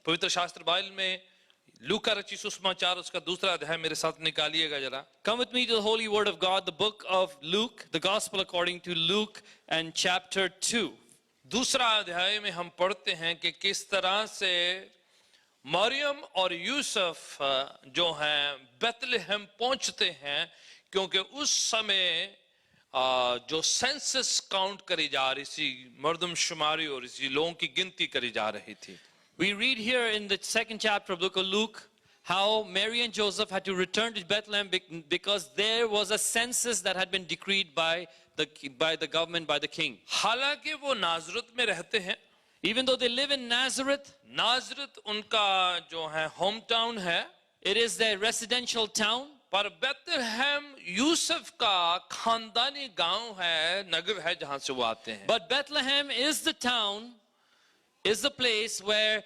पवित्र शास्त्र बाइबल में लूका रचित सुसमाचार उसका दूसरा अध्याय मेरे साथ निकालिएगा जरा. Come with me to the Holy Word of God, the book of Luke, the Gospel according to Luke, and chapter 2. दूसरा अध्याय में हम पढ़ते हैं कि किस तरह से मरियम और यूसुफ जो हैं बेथलेहम पहुंचते हैं, क्योंकि उस समय जो सेंसस काउंट करी जा रही थी, मर्दमशुमारी और इसी लोगों की गिनती करी जा रही थी. We read here in the second chapter of the book of Luke how Mary and Joseph had to return to Bethlehem because there was a census that had been decreed by the government, by the king. हालांकि वो नाजरत में रहते हैं, even though they live in Nazareth, नाजरत उनका जो है home town है, it is their residential town. पर बेथलेहम यूसुफ का खानदानी गांव है, नगर है जहां से वो आते हैं. But Bethlehem is the town, is the place where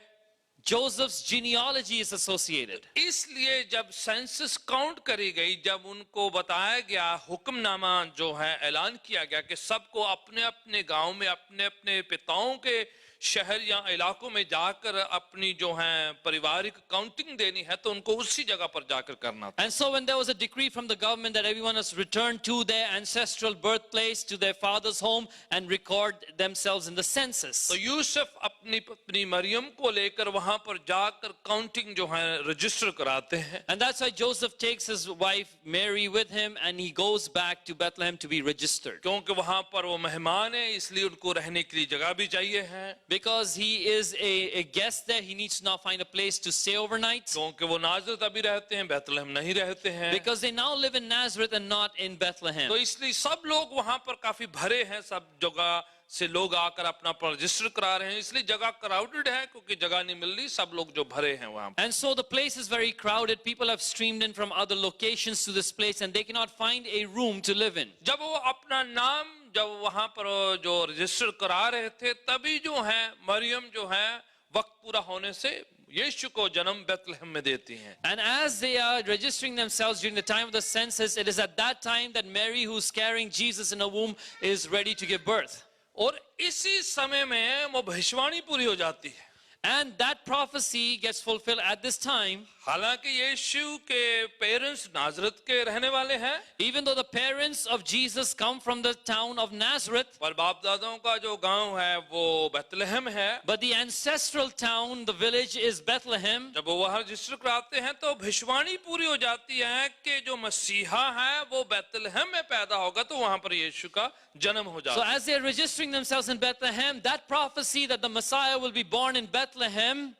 Joseph's genealogy is associated. इसलिए जब सेंसस काउंट करी गई, जब उनको बताया गया, हुक्मनामा जो है ऐलान किया गया कि सबको अपने अपने गांव में अपने अपने पिताओं के शहर या इलाकों में जाकर अपनी जो है पारिवारिक काउंटिंग देनी है, तो उनको उसी जगह पर जाकर करना था. And so when there was a decree from the government that everyone has returned to their ancestral birthplace, to their father's home, and record themselves in the census. तो यूसुफ अपनी पत्नी मरियम को लेकर वहां पर जाकर काउंटिंग जो है रजिस्टर कराते हैं. And that's why Joseph takes his wife Mary with him and he goes back to Bethlehem to be registered. क्योंकि वहां पर वो मेहमान है, इसलिए उनको रहने के लिए जगह भी चाहिए है. Because he is a guest there, he needs to now find a place to stay overnight. क्योंकि वो नाजरत अभी रहते हैं, बेथलेहम नहीं रहते हैं. Because they now live in Nazareth and not in Bethlehem. तो इसलिए सब लोग वहां पर काफी भरे हैं, सब जगह से लोग आकर अपना रजिस्टर करा रहे हैं, इसलिए जगह क्राउडेड है क्योंकि जगह नहीं मिल रही, सब लोग जो भरे हैं वहां. And so the place is very crowded. People have streamed in from other locations to this place and they cannot find a room to live in. जब वो अपना नाम जब वहां पर जो रजिस्टर करा रहे थे, तभी जो है मरियम जो है वक्त पूरा होने से यीशु को जन्म बेथलेहम में देती हैं. And as they are registering themselves during the time of the census, it is at that time that Mary, who's carrying Jesus in her womb, is ready to give birth. और इसी समय में वो भविष्यवाणी पूरी हो जाती है. And that prophecy gets fulfilled at this time. हालांकि यीशु के पेरेंट्स नाजरत के रहने वाले हैं, Even though the parents of Jesus come from the town of Nazareth, पर बाप दादाओं का जो गांव है वो बेथलेहम है. but the ancestral town, the village, is Bethlehem. जब वो वहां रजिस्टर कराते हैं तो भविष्यवाणी पूरी हो जाती है कि जो मसीहा है वो बेथलेहम में पैदा होगा, तो वहां पर यीशु का जन्म हो So जाता है. as they are registering themselves in Bethlehem, that prophecy that the Messiah will be born in Bethlehem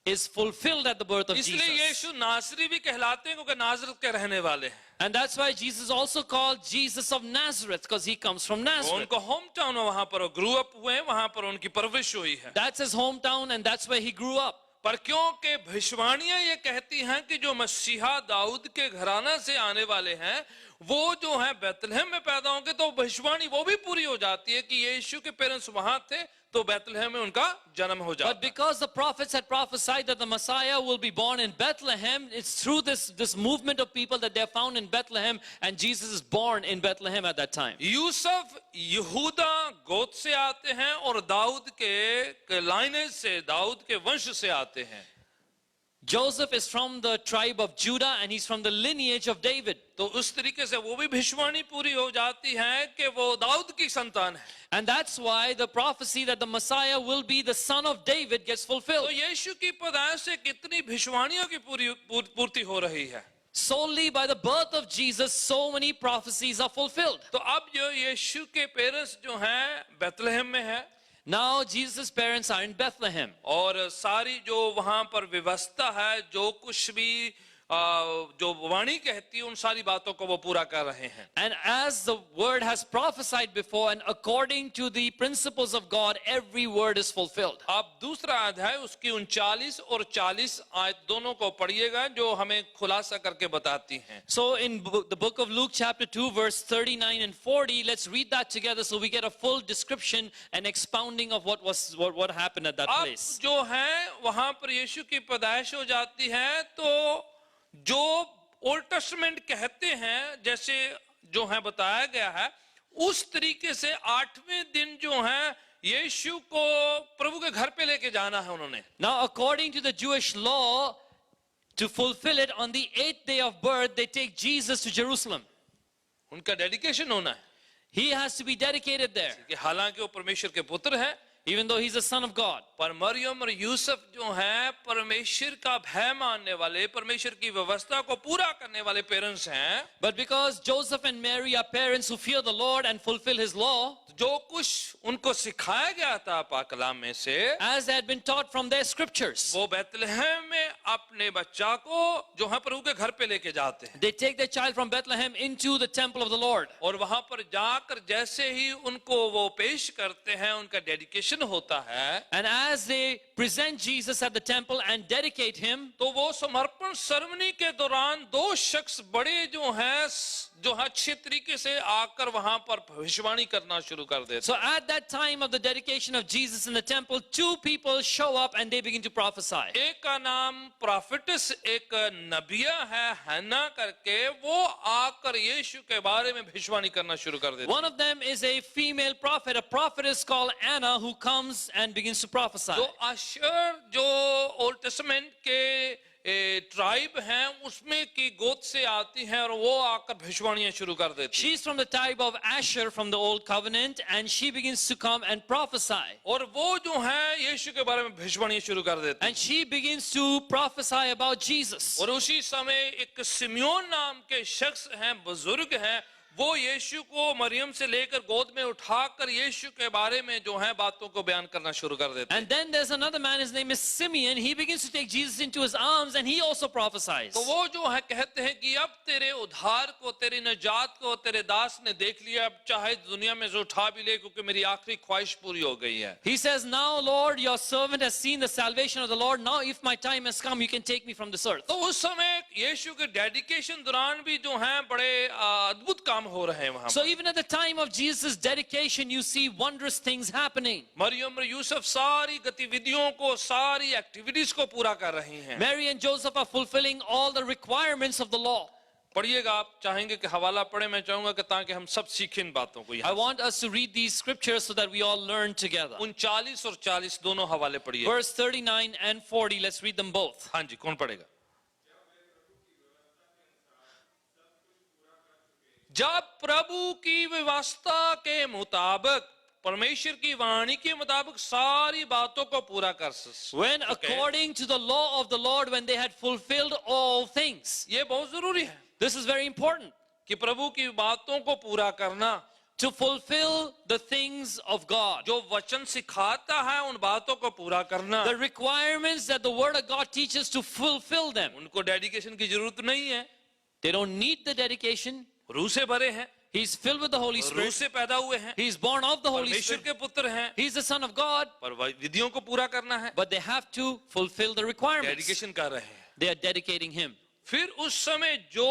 is fulfilled at the birth of इसलिए Jesus. यीशु नासरी भी कहलाते हैं क्योंकि नाजरत के रहने वाले हैं. And that's why Jesus is also called Jesus of Nazareth, because he comes from Nazareth. उनको होम टाउन है, वहां पर ग्रो अप हुए हैं, वहां पर उनकी परवरिश हुई है. That's his hometown and that's where he grew up. पर क्योंकि भविष्यवाणियां ये कहती हैं कि जो मसीहा दाऊद के घराना से आने वाले हैं वो जो है बेथलेहम में पैदा होंगे, तो भविष्यवाणी वो भी पूरी हो जाती है कि यीशु के पेरेंट्स वहां थे तो बेथलेहम में उनका जन्म हो जाता But because the prophets had prophesied that the Messiah will be born in Bethlehem, it's through this movement of people that they're found in Bethlehem, and Jesus is born in Bethlehem at that time. Yusuf यहूदा गोत्र से आते हैं और दाऊद के lineage से, दाऊद के वंश से आते हैं. Joseph is from the tribe of Judah and he's from the lineage of David. तो उस तरीके से वो भी भविष्यवाणी पूरी हो जाती है कि वो दाऊद की संतान है. And that's why the prophecy that the Messiah will be the son of David gets fulfilled. तो यीशु की पैदाइश से कितनी भविष्यवाणियों की पूर्ति हो रही है. Solely by the birth of Jesus, so many prophecies are fulfilled. तो अब जो यीशु के पेरेंट्स जो हैं बेथलेहम में है, Now Jesus' parents are in Bethlehem. और सारी जो वहां पर व्यवस्था है, जो कुछ भी जो वाणी कहती है, उन सारी बातों को वो पूरा कर रहे हैं. And as the word has prophesied before, and according to the principles of God, every word is fulfilled. आप दूसरा अध्याय उसकी 39 और 40 आयत दोनों को पढ़िएगा जो हमें खुलासा करके बताती हैं. So in the book of Luke chapter 2 verse 39 and 40, let's read that together so we get a full description and expounding of what happened at that अब place. जो है वहां पर यीशु की पैदाइश हो जाती है, तो जो ओल्ड टेस्टामेंट कहते हैं जैसे जो है बताया गया है, उस तरीके से 8वें दिन जो है यीशु को प्रभु के घर पे लेके जाना है उन्होंने। Now, according to the Jewish law, to fulfill it, on the 8th day of birth, they take Jesus to Jerusalem. उनका डेडिकेशन होना है He has to be dedicated there, कि हालांकि वो परमेश्वर के पुत्र हैं, even though he's the son of God. पर मरियम और यूसुफ जो हैं परमेश्वर का भय मानने वाले, परमेश्वर की व्यवस्था को पूरा करने वाले पेरेंट्स हैं। But because Joseph and Mary are parents who fear the Lord and fulfill his law, जो कुछ उनको सिखाया गया था पाक कलाम में से, as they had been taught from their scriptures, वो बैतलहम में अपने बच्चा को जो है प्रभु के घर पे लेके जाते हैं। they take their child from Bethlehem into the temple of the Lord. और वहां पर जाकर जैसे ही उनको वो पेश करते हैं, उनका डेडिकेशन होता है, And as they present Jesus at the temple and dedicate him, तो वो समर्पण सेरेमनी के दौरान दो शख्स बड़े जो हैं जो अच्छे तरीके से आकर वहां पर भविष्यवाणी करना शुरू कर देते so at that time of the dedication of Jesus in the temple, two people show up and they begin to prophesy. हैं। एक का नाम प्रॉफिटस, एक नबिया है हन्ना करके, वो आकर यीशु के बारे में भविष्यवाणी करना शुरू कर देते One of them is a female prophet, a prophetess called Anna, who comes and begins to prophesy. जो आशर जो ओल्ड टेस्टामेंट के ट्राइब हैं उसमें की गोद से आती हैं और वो आकर भविष्यवाणियां शुरू कर देती हैं। She's from the tribe of Asher from the Old Covenant, and she begins to come and prophesy. और वो जो है यीशु के बारे में भविष्यवाणियां शुरू कर देती हैं। And she begins to prophesy about Jesus. और उसी समय एक सिमियोन नाम के शख्स हैं, बुजुर्ग हैं, वो यीशु को मरियम से लेकर गोद में उठाकर यीशु के बारे में जो है बातों को बयान करना शुरू कर देते हैं। And then there's another man, his name is Simeon. He begins to take Jesus into his arms and he also prophesies. तो वो जो है कहते हैं कि अब तेरे उद्धार को, तेरी निजात को तेरे दास ने देख लिया, अब चाहे दुनिया में से उठा भी ले, क्योंकि मेरी आखिरी ख्वाहिश पूरी हो गई है। He says, now Lord, your servant has seen the salvation of the Lord. Now if my time has come, you can take me from this earth. तो उस समय यीशु के डेडिकेशन दौरान भी जो है बड़े अद्भुत काम हो रहे हैं वहां। So even at the time of Jesus' dedication, you see wondrous things happening. Maryam और यूसुफ सारी गतिविधियों को, सारी एक्टिविटीज को पूरा कर रही हैं। Mary and Joseph are fulfilling all the requirements of the law. पढ़िएगा, आप चाहेंगे कि हवाला पढ़े, मैं चाहूंगा कि ताकि हम सब सीखें इन बातों को। I want us to read these scriptures so that we all learn together. 39 और 40 दोनों हवाले पढ़िए। Verse 39 and 40, let's read them both. हाँ जी, कौन पढ़ेगा? जब प्रभु की व्यवस्था के मुताबिक, परमेश्वर की वाणी के मुताबिक सारी बातों को पूरा कर सके। When according to the law of the Lord, when they had fulfilled all things. ये बहुत जरूरी है This is very important. कि प्रभु की बातों को पूरा करना, To fulfill the things of God. जो वचन सिखाता है उन बातों को पूरा करना। The requirements that the word of God teaches, to fulfill them. उनको डेडिकेशन की जरूरत नहीं है, They don't need the dedication. रूह से भरे हैं, He's filled with the Holy रूह Spirit. से पैदा हुए हैं, He's born of the Holy परमेश्वर Spirit. के पुत्र हैं, He's the Son of God. पर विधियों को पूरा करना है, But they have to fulfill the requirements. Dedication कर रहे हैं। They are dedicating him. फिर उस समय जो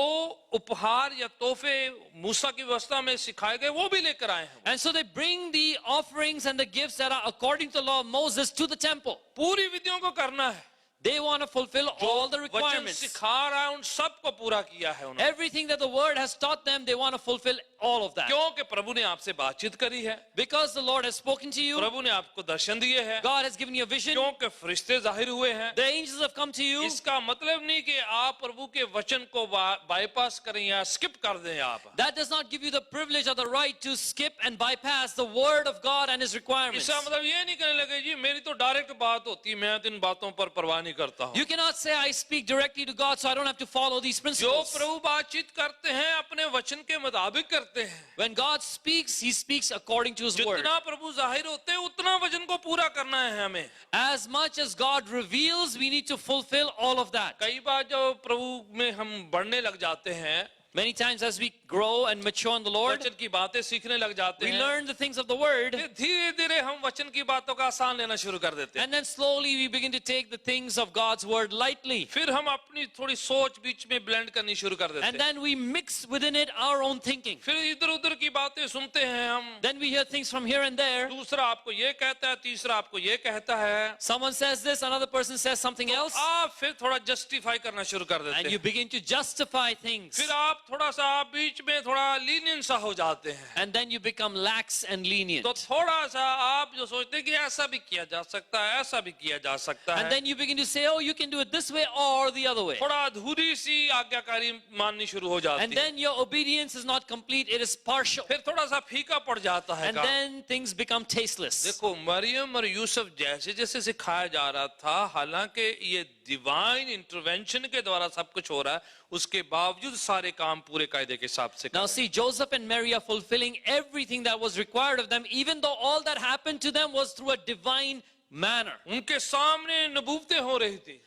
उपहार या तोहफे मूसा की व्यवस्था में सिखाए गए वो भी लेकर आए हैं। And so they bring the offerings and the gifts that are according to the law of Moses to the temple. पूरी विधियों को करना है, They want to fulfill all the वचन requirements. सिखा रहा है उन सबको पूरा किया है उन्होंने। Everything that the word has taught them, they want to fulfill all of that. क्योंकि प्रभु ने आपसे बातचीत करी है, Because the Lord has spoken to you, प्रभु ने आपको दर्शन दिए हैं, God has given you a vision, क्योंकि फरिश्ते जाहिर हुए हैं। the angels have come to you. इसका मतलब नहीं कि आप प्रभु के वचन को बाईपास करें या स्किप कर दें आप। That does not give you the privilege or the right to skip and bypass the word of God and his requirements. इसका मतलब ये नहीं कहने लगे जी मेरी तो डायरेक्ट बात होती है, मैं तो इन बातों पर परवाह नहीं करता हूँ। You cannot say I speak directly to God, so I don't have to follow these जो principles. प्रभु बातचीत करते हैं अपने वचन के मुताबिक करते हैं। When God speaks, he speaks according to his word. जितना प्रभु जाहिर होते हैं उतना वचन को पूरा करना है हमें। As much as God reveals, we need to fulfill all of that. कई बार जो प्रभु में हम बढ़ने लग जाते हैं, Many times as we grow and mature in the Lord, वचन की बातें सीखने लग जाते we हैं, learn the things of the word, फिर धीरे धीरे हम वचन की बातों का आसान लेना शुरू कर देते हैं। and then slowly we begin to take the things of God's word lightly. फिर हम अपनी थोड़ी सोच बीच में ब्लेंड करनी शुरू कर देते And हैं। then we mix within it our own thinking. फिर इधर उधर की बातें सुनते हैं हम, Then we hear things from here and there. दूसरा आपको ये कहता है, तीसरा आपको ये कहता है, Someone says this, another person says something else, आप फिर थोड़ा जस्टिफाई करना शुरू कर देते and you हैं। begin to justify things. फिर आप थोड़ा सा बीच में थोड़ा लीनियन सा हो जाते हैं, and then you become lax and lenient. तो थोड़ा सा आप जो सोचते हैं कि ऐसा भी किया जा सकता है, ऐसा भी किया जा सकता And है, then you begin to say, oh, you can do it this way or the other way. थोड़ा अधूरी सी आज्ञाकारी माननी शुरू हो जाती And है, then your obedience is not complete, it is partial. फिर थोड़ा सा फीका पड़ जाता है And काम। then things become tasteless. देखो मरियम और यूसुफ जैसे जैसे सिखाया जा रहा था, हालांकि ये डिवाइन इंटरवेंशन के द्वारा सब कुछ हो रहा है, उसके बावजूद सारे काम पूरे कायदे के हिसाब से कर Now रहे see, Joseph and Mary are fulfilling everything that was required of them, even though all that happened to them was through a divine manner. हैं। उनके सामने नबूवतें हो रही थी,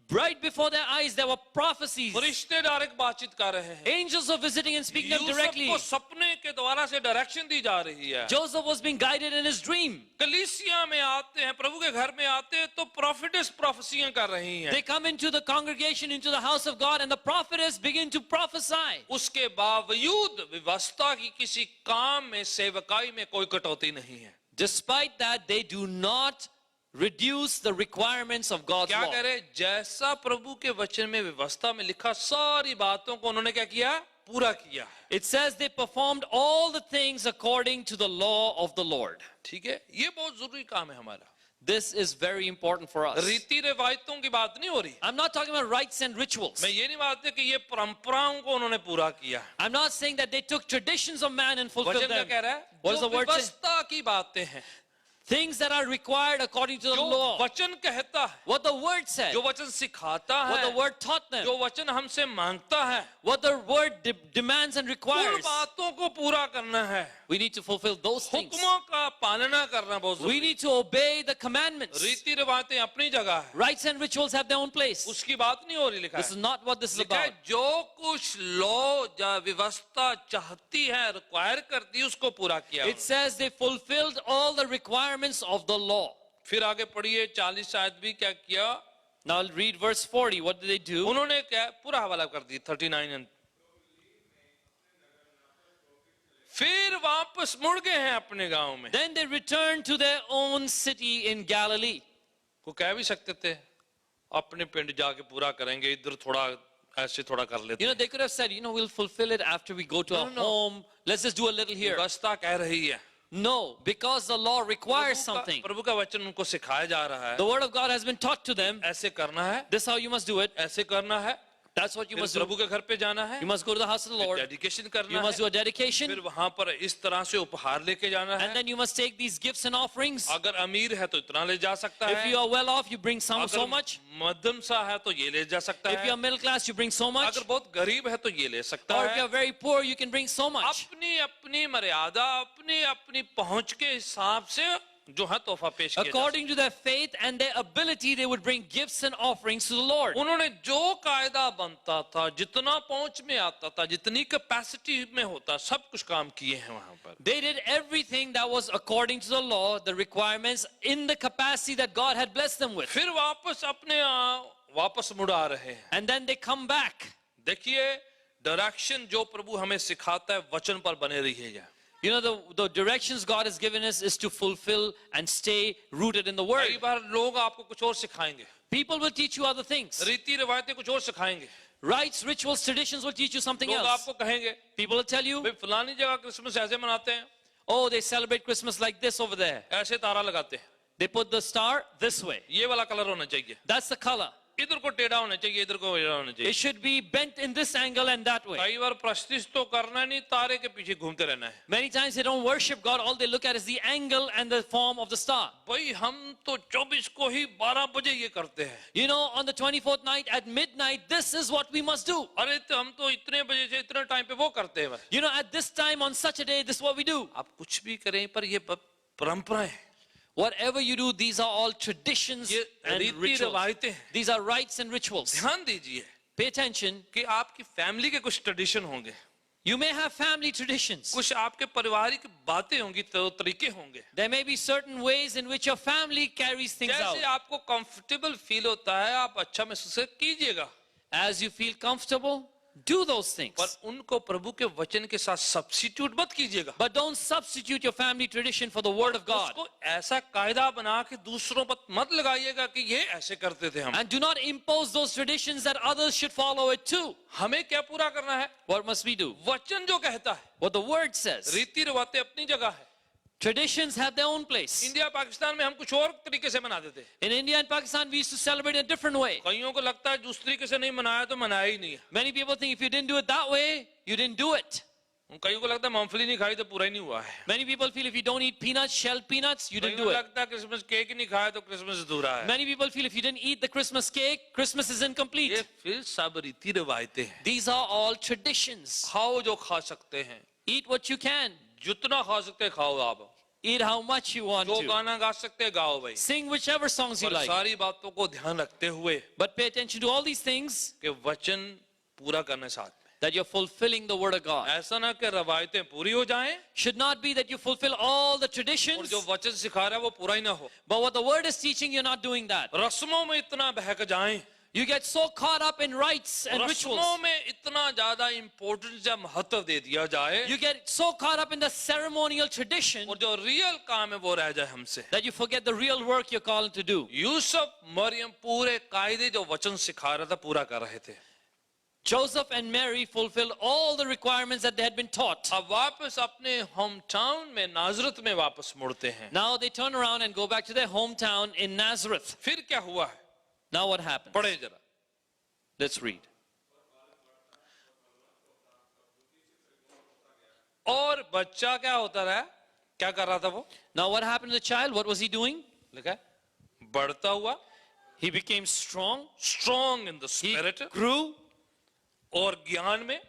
Right before their eyes, there were prophecies. फरिश्ते direct बातचीत कर रहे हैं, Angels were visiting and speaking to them Yusuf directly. को सपने के द्वारा से डायरेक्शन दी जा रही है। Joseph was being guided in his dream. कलीसिया में आते हैं, प्रभु के घर में आते हैं तो प्रॉफिटस प्रोफेसियां कर रही हैं, They come into the congregation, into the house of God, and the prophetess begin to prophesy. उसके बावजूद व्यवस्था की किसी काम में सेवकाई में कोई कटौती नहीं है। Despite that, they do not reduce the requirements of God's क्या law. करे, जैसा प्रभु के वचन में व्यवस्था में लिखा सारी बातों को उन्होंने क्या किया, पूरा किया। It says they performed all the things according to the law of the Lord. ठीक है, ये बहुत जरूरी काम है हमारा। This is very important for us. रीति रिवायतों की बात नहीं हो रही, I'm not talking about rites and rituals. मैं ये नहीं बात है कि ये परंपराओं को उन्होंने पूरा किया। I'm not saying that they took traditions of man and fulfilled वचन क्या them. कह रहा है, What does जो the word say? व्यवस्था की बातें हैं, Things that are required according to the जो law. वचन कहता है, What the word said. जो वचन सिखाता What the है, word taught them. जो वचन हमसे मांगता है, What the word demands and उन requires. बातों को पूरा करना है। We need to fulfill those things. हुक्मों का पालना करना बहुत We जरूरी need to obey the commandments. है। रीति रिवायतें अपनी जगह है, Rites and rituals have their own place. उसकी बात नहीं हो रही। लिखा This is है, not what this is लिखा है about. जो कुछ लॉ या व्यवस्था चाहती है, रिक्वायर करती है, उसको पूरा किया। It says they fulfilled all the requirements of the law. फिर आगे पढ़िए 40 शायद भी क्या किया, Now I'll read verse 40. What did they do? उन्होंने क्या पूरा हवाला कर दी 39 and फिर वापस मुड़ गए हैं अपने गांव में। Then they returned to their own city in Galilee. वो कह भी सकते थे अपने पिंड जाके पूरा करेंगे, इधर थोड़ा ऐसे थोड़ा कर लेते। You know, they could have said, we'll fulfill it after we go to our home. Let's just do a little here. व्यवस्था कह रही है, No, because the law requires something. प्रभु का वचन उनको सिखाया जा रहा है, The word of God has been taught to them. ऐसे करना है, This is how you must do it. ऐसे करना है, That's what you फिर must do. प्रभु के घर पे जाना है, You must go to the house of the Lord. Dedication करना You must do है, a dedication. फिर वहां पर इस तरह से उपहार लेके जाना And है। then you must take these gifts and offerings. अगर अमीर है तो इतना ले जा सकता If है, you are well off, you bring so अगर much. मध्यम सा है तो ये ले जा सकता If you है, are middle class, you bring so much. अगर बहुत गरीब है तो ये ले सकता Or if you है। are very poor, you can bring so much. अपनी अपनी मर्यादा, अपनी अपनी पहुंच के हिसाब से जो है तोहफा पेश किया जा सकता According to their faith and their ability, they would bring gifts and offerings to the Lord. है। उन्होंने जो कायदा बनता था, जितना पहुंच में आता था, जितनी कैपेसिटी में होता, सब कुछ काम किए हैं वहां पर। They did everything that was according to the law, the requirements, in the capacity that God had blessed them with. फिर वापस मुड़ आ रहे हैं। And then they come back. देखिए डायरेक्शन जो प्रभु हमें सिखाता है, वचन पर बने रहिएगा। You know, the directions God has given us is to fulfill and stay rooted in the कई Word. बार लोग आपको कुछ और सिखाएंगे, People will teach you other things. रीति रिवायतें कुछ और सिखाएंगे, Rites, rituals, traditions will teach you something लोग else. आपको कहेंगे People will tell you, भाई फलानी जगह क्रिसमस ऐसे मनाते हैं, oh, they celebrate Christmas like this over there. ऐसे तारा लगाते हैं, They put the star this way. ये वाला कलर होना चाहिए, That's the color. इधर को टेढ़ा होना चाहिए, इधर को टेढ़ा होना चाहिए। It should be bent in this angle and that way. कई बार प्रस्तिश तो करना नहीं, तारे के पीछे घूमते रहना है। Many times they don't worship God. All they look at is the angle and the form of the star. भाई हम तो 24 को ही 12 बजे ये करते हैं। You know, on the 24th night at midnight, this is what we must do. अरे तो हम तो इतने बजे से इतने टाइम पे वो करते हैं। You know, at this time on such a day, this is what we do. आप कुछ भी करें पर ये परंपराएं हैं, Whatever you do, these are all traditions ये and रीति rituals. रिवायतें हैं। These are rites and rituals. ध्यान दीजिए Pay attention. कि आपकी फैमिली के कुछ ट्रेडिशन होंगे, You may have family traditions. कुछ आपके पारिवारिक बातें होंगी, तो तरीके होंगे। There may be certain ways in which your family carries things जैसे out. आपको कंफर्टेबल फील होता है, आप अच्छा महसूस कीजिएगा। As you feel comfortable, do those things. पर उनको प्रभु के वचन के साथ सब्स्टिट्यूट मत कीजिएगा। But don't substitute your family tradition for the word of God. उसको ऐसा कायदा बना के दूसरों पर मत लगाइएगा कि ये ऐसे करते थे हम। And do not impose those traditions that others should follow it too. हमें क्या पूरा करना है? What must we do? वचन जो कहता है, What the word says. रीति रिवातें अपनी जगह है। Traditions have their own place. India Pakistan में हम कुछ और तरीके से मनाते थे। In India and Pakistan, we used to celebrate in a different way. कईयों को लगता है जिस तरीके से नहीं मनाया तो मनाया ही नहीं है। Many people think if you didn't do it that way, you didn't do it. कईयों को लगता है मूंगफली नहीं खाई तो पूरा ही नहीं हुआ है। Many people feel if you don't eat peanuts, shelled peanuts, you didn't कईयों do को it. लगता है क्रिसमस केक ही नहीं खाया तो क्रिसमस अधूरा है। Many people feel if you didn't eat the Christmas cake, Christmas is ये incomplete. फिर सब रीति रिवायतें हैं। These are all traditions. खाओ जो खा सकते हैं, Eat what you can. जितना खा सकते हैं खाओ आप। Eat how much you want जो to. गाना गा सकते हैं गाओ भाई। Sing whichever songs you पर like. सारी बातों को ध्यान रखते हुए But pay attention to all these things कि वचन पूरा करने साथ में। that you're fulfilling the word of God. ऐसा ना कि रवायतें पूरी हो जाएं Should not be that you fulfill all the और traditions, जो वचन सिखा रहा है वो पूरा ही ना हो। but what the word is teaching, you're not doing that. रस्मों में इतना बहक जाएं, You get so caught up in rites and रस्मों rituals. में इतना ज्यादा इम्पोर्टेंस या महत्व दे दिया जाए You get so caught up in the ceremonial tradition और जो रियल काम है वो रह जाए हमसे। that you forget the real work you're called to do. Yusuf Maryam पूरे कायदे जो वचन सिखा रहा था पूरा कर रहे थे। Joseph and Mary fulfilled all the requirements that they had been taught. अब वापस अपने होम टाउन में नाजरत में वापस मुड़ते हैं। Now they turn around and go back to their hometown in Nazareth. फिर क्या हुआ है? Now what happens? पढ़े जरा। Let's read. और बच्चा क्या होता रहा? क्या कर रहा था वो? Now what happened to the child? What was he doing? लिखा है बढ़ता हुआ, He became strong. strong in the He spirit grew और ज्ञान में,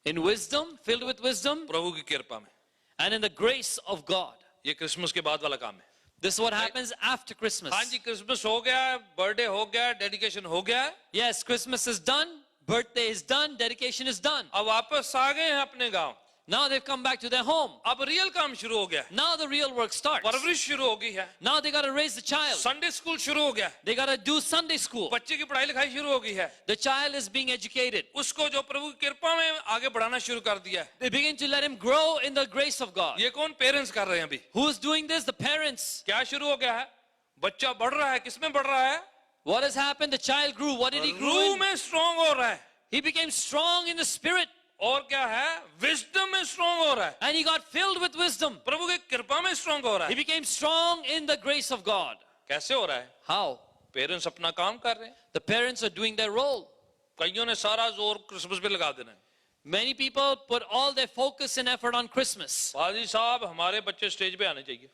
in wisdom, filled with wisdom, प्रभु की कृपा में। and in the grace of God. ये क्रिसमस के बाद वाला काम है। This is what happens after Christmas. हाँ जी, क्रिसमस हो गया, बर्थडे हो गया, डेडिकेशन हो गया, Yes, Christmas is done, birthday is done, dedication is done. अब वापस आ गए हैं अपने गांव। Now they've come back to their home. अब रियल काम शुरू हो गया, Now the real work starts. परवरिश शुरू हो गई है, Now they got to raise the child. Sunday school शुरू हो गया, They got to do Sunday school. बच्चे की पढ़ाई लिखाई शुरू हो गई है, The child is being educated. उसको जो प्रभु की कृपा में आगे बढ़ाना शुरू कर दिया है। They begin to let him grow in the grace of God. ये कौन पेरेंट्स कर रहे हैं अभी? Who's doing this? The parents. क्या शुरू हो गया है? बच्चा बढ़ रहा है, किसमें बढ़ रहा है? What has happened? The child grew. What did he grow रूह in? में स्ट्रॉन्ग हो रहा है, He became strong in the spirit और क्या है? विजडम में स्ट्रॉन्ग हो रहा है, and he got filled with wisdom. प्रभु की कृपा में स्ट्रॉन्ग हो रहा He है। became strong in the grace of God. कैसे हो रहा है? How? पेरेंट्स अपना काम कर रहे हैं, The parents are doing their role. कईयों ने सारा जोर क्रिसमस पे लगा देना है। Many people put all their focus and effort on Christmas. पाजी साहब, हमारे बच्चे स्टेज पे आने चाहिए,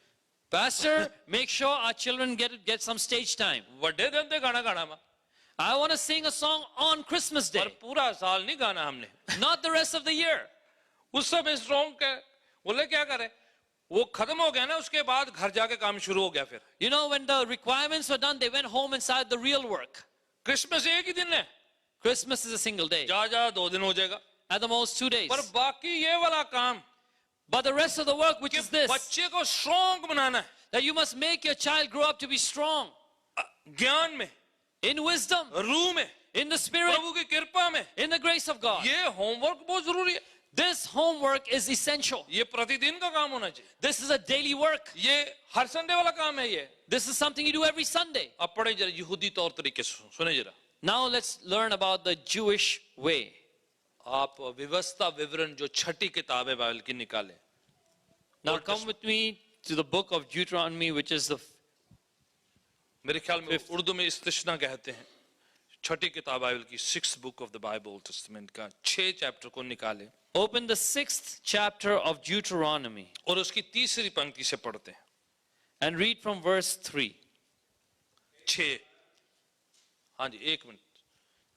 Pastor, make sure our children get some stage time. बड़े दिन थे गाना गाना में, I want to sing a song on Christmas पर Day, पूरा साल नहीं गाना हमने। not the rest of the year. उस समय स्ट्रॉन्ग के बोले क्या करे, वो खत्म हो गया ना, उसके बाद घर जाके काम शुरू हो गया। फिर You know, when the requirements were done, they went home and started the real work. Christmas एक ही दिन है, Christmas is a single day. जा 2 दिन हो जाएगा, At the most 2 days. पर बाकी ये वाला काम But the rest of the work, which कि is this, बच्चे को स्ट्रॉन्ग बनाना है, that you must make your child grow up to be strong ज्ञान में, in wisdom, रूह में, in the spirit, प्रभु की कृपा में, in the grace of God. ये होमवर्क बहुत जरूरी है। This homework is essential. ये प्रतिदिन का काम होना चाहिए, This is a daily work. ये हर संडे वाला काम है। ये This is something you do every Sunday. अब पढ़े जरा यहूदी तौर तरीके से, सुने जरा। Now let's learn about the Jewish way. आप व्यवस्था विवरण जो छठी किताब है बाइबल की निकालें। Now Old come with me to the book of Deuteronomy, which is the मेरे ख्याल में उर्दू में इस्तिश्ना कहते हैं। छठी किताब बाइबल की 6th book of the Bible Old Testament का 6 चैप्टर को निकालें open the 6th chapter of Deuteronomy और उसकी तीसरी पंक्ति से पढ़ते हैं। and read from verse 3. 6, हाँ जी 1 मिनट,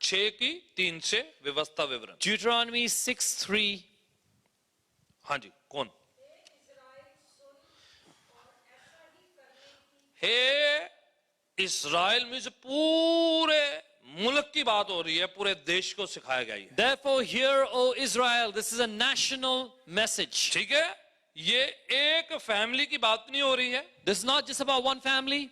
6 की 3 से व्यवस्था विवरण। Deuteronomy 6:3. हाँ जी, कौन? हे इस्राएल में से पूरे मुल्क की बात हो रही है, पूरे देश को सिखाया गया है। Therefore hear, O Israel, this is a national message. ठीक है, ये एक फैमिली की बात नहीं हो रही है, This is not just about one family.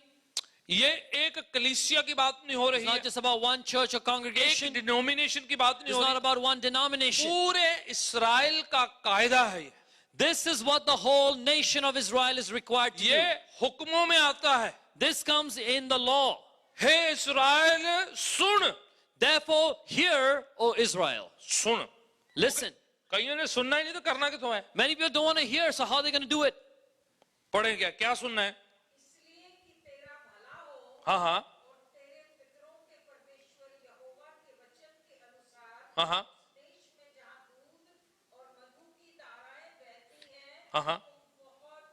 ये एक कलीसिया की बात नहीं हो It's रही not है, just about one church or एक congregation. डिनोमिनेशन की बात नहीं It's हो not रही, about one denomination. पूरे इसराइल का कायदा है ये। This is what the whole nation of Israel is required to do. ये हुक्मों में आता है, This comes in the law. हे इसराइल सुन, Therefore, hear, O Israel. सुन। Listen. कईयों ने सुनना ही नहीं तो करना किथों है? Many people don't want to hear, so how are they going to do it? पढ़े क्या क्या सुनना है? इसलिए कि तेरा भला हो हाँ हाँ और तेरे पितरों के परमेश्वर यहोवा के वचन के अनुसार हाँ हाँ देश में जहाँ दूध और मधु की धाराएं बहती हैं हाँ हाँ, तुम बहुत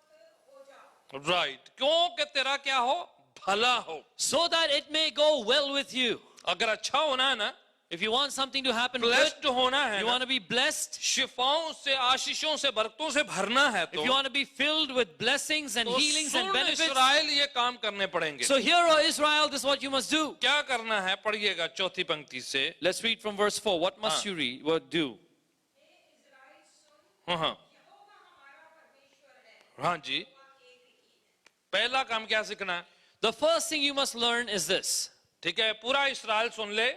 हो जाओ। राइट। क्योंकि तेरा क्या हो? भला हो। So that it may go well with you. अगर अच्छा होना है ना, If you want something to happen good, blessed होना है you ना, want to be blessed, शिफाओं से, आशीषों से, बरकतों से भरना है, if you want to be filled with blessings and तो healings and सुन benefits, इस्राएल ये काम करने पड़ेंगे। so hear, O Israel, this is what you must do. क्या करना है? पढ़िएगा चौथी पंक्ति से। Let's read from verse 4. What must you read? What do? हाँ हाँ यहोवा हमारा परमेश्वर है, हाँ जी। पहला काम क्या सीखना है? The first thing you must learn is this. ठीक है, पूरा इसराइल सुन ले,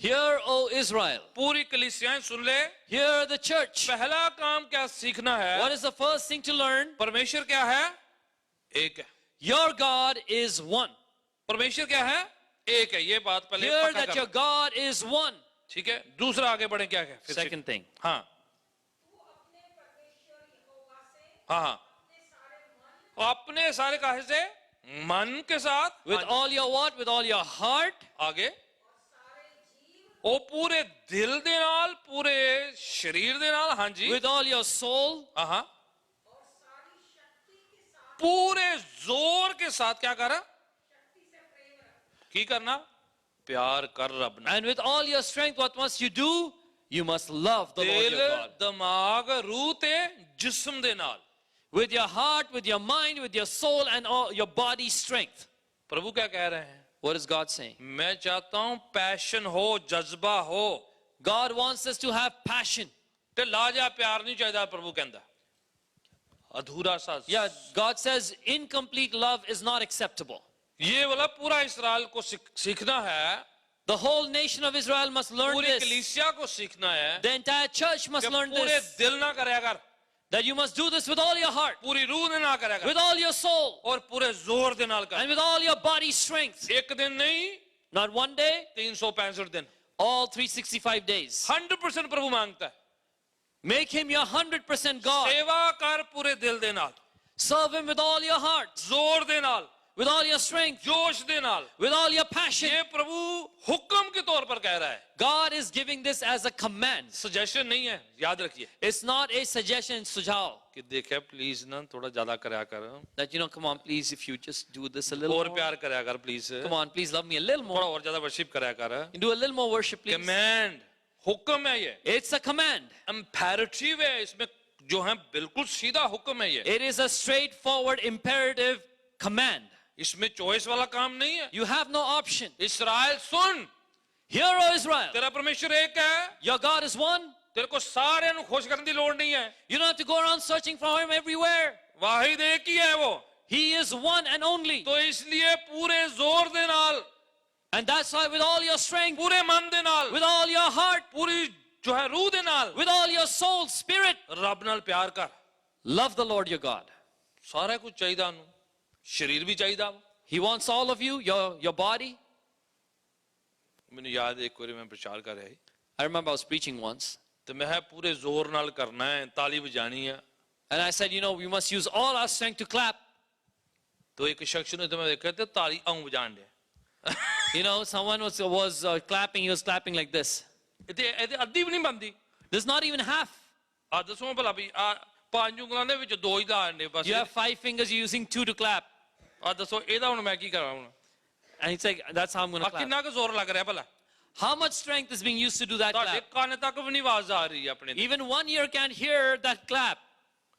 Hear, O Israel. पूरी कलीसियाएं सुन ले। Hear the church. पहला काम क्या सीखना है? What is the first thing to learn? परमेश्वर क्या है? एक है। Your God is one. परमेश्वर क्या है? एक है। ये बात पहले Hear पक्का that your करना। God is one. ठीक है, दूसरा आगे बढ़े क्या है? फिर से- Second thing. हाँ तू अपने परमेश्वर यहोवा से हाँ हाँ, अपने सारे काहे से? मन के साथ, With all your what? With all your heart, आगे ਉਹ पूरे दिल दे नाल, पूरे शरीर दे नाल, हाँ जी, with all your soul, हाँ, पूरे जोर के साथ क्या करा? की करना? प्यार कर रब नाल। and with all your strength, what must you do? You must love the Lord दिल, your God. दिमाग, रूह ते जिस्म दे नाल। With your heart, with your mind, with your soul, and all your body strength. प्रभु क्या कह रहे हैं? What is God saying? मैं चाहता हूं पैशन हो, जज्बा हो। God wants us to have passion. ते लाजा प्यार नहीं चाहिए, प्रभु कहता। अधूरा सा। Yeah, God says incomplete love is not acceptable. ये वाला पूरा इसराइल को सीखना है, The whole nation of Israel must learn पूरी this. कलीसिया को सीखना है The entire church कि must learn पूरे this. दिल ना करे अगर, That you must do this with all your heart, पूरी रूह ने ना करे with अगर, all your soul, और पूरे जोर दे नाल कर। and with all your body strength. एक दिन नहीं, Not one day, 365 दिन, all 365 days. 100% प्रभु मांगता है। Make him your 100% God. सेवा कर पूरे दिल दे नाल, Serve him with all your heart, जोर दे नाल, with all your strength, जोश दे नाल। with all your passion. ये प्रभु हुक्म के तौर पर कह रहा है, God is giving this as a command. Suggestion नहीं है, याद रखिए। It's not a suggestion, sujao. कि देखे प्लीज ना थोड़ा ज्यादा करया कर, That, come on, please, if you just do this a little और more. प्यार करया कर please, Come on, please love me a little थोड़ा more. और ज्यादा वर्शिप करया कर। Do a little more worship, please. Command, हुक्म है ये, It's a command. इम्पेरेटिव है, इसमें जो है बिल्कुल सीधा हुक्म है ये, It is a straightforward imperative command. इसमें चॉइस वाला काम नहीं है। You have no option. Israel soon, Hear, O Israel, तेरा परमेश्वर एक है, your God is one. तेरे को सारे नु खुश करने की लोड़ नहीं है, You don't have to go around searching for him everywhere. वाहिद एक ही है वो। He is one and only. तो इसलिए पूरे जोर दे नाल, And that's why with all your strength, पूरे मन दे नाल, with all your heart, पूरी जो है रूह दे नाल, with all your soul, spirit, रब नाल प्यार कर। love the Lord your God. सारा कुछ चाहिए नु, शरीर भी चाहिए। He wants all of you, your body. मैंने याद है एक बार मैं प्रचार कर रहा ही, I remember I was preaching once, तो मैं पूरे जोर नाल करना है, ताली बजानी है। and I said, we must use all our strength to clap. तो एक शख्स ने तो मैं देखा था ताली आऊं बजान दे, Someone was clapping, he was clapping like this. ਇਹਦੇ ਅੱਧੀ ਵੀ ਨਹੀਂ ਬੰਦੀ। There's not even half. ਆ ਦੱਸੋ ਭਲਾ ਵੀ ਆ ਪੰਜ ਉਂਗਲਾਂ ਦੇ ਵਿੱਚ ਦੋ ਹੀ ਲਾ ਨੇ ਬਸ। You have 5 fingers, you're using 2 to clap. ਆ ਦੱਸੋ ਇਹਦਾ ਹੁਣ ਮੈਂ ਕੀ ਕਰਾਂ ਹੁਣ? And he's like, that's how I'm going ਆ to clap. ਕਿੰਨਾ ਕੁ ਜ਼ੋਰ ਲੱਗ ਰਿਹਾ ਭਲਾ? How much strength is being used to do that ਤੁਹਾਡੇ clap? ਕੰਨ ਤੱਕ ਵੀ ਨਹੀਂ ਆਵਾਜ਼ ਆ ਰਹੀ ਆਪਣੇ ਤੇ। Even one ear can't hear that clap.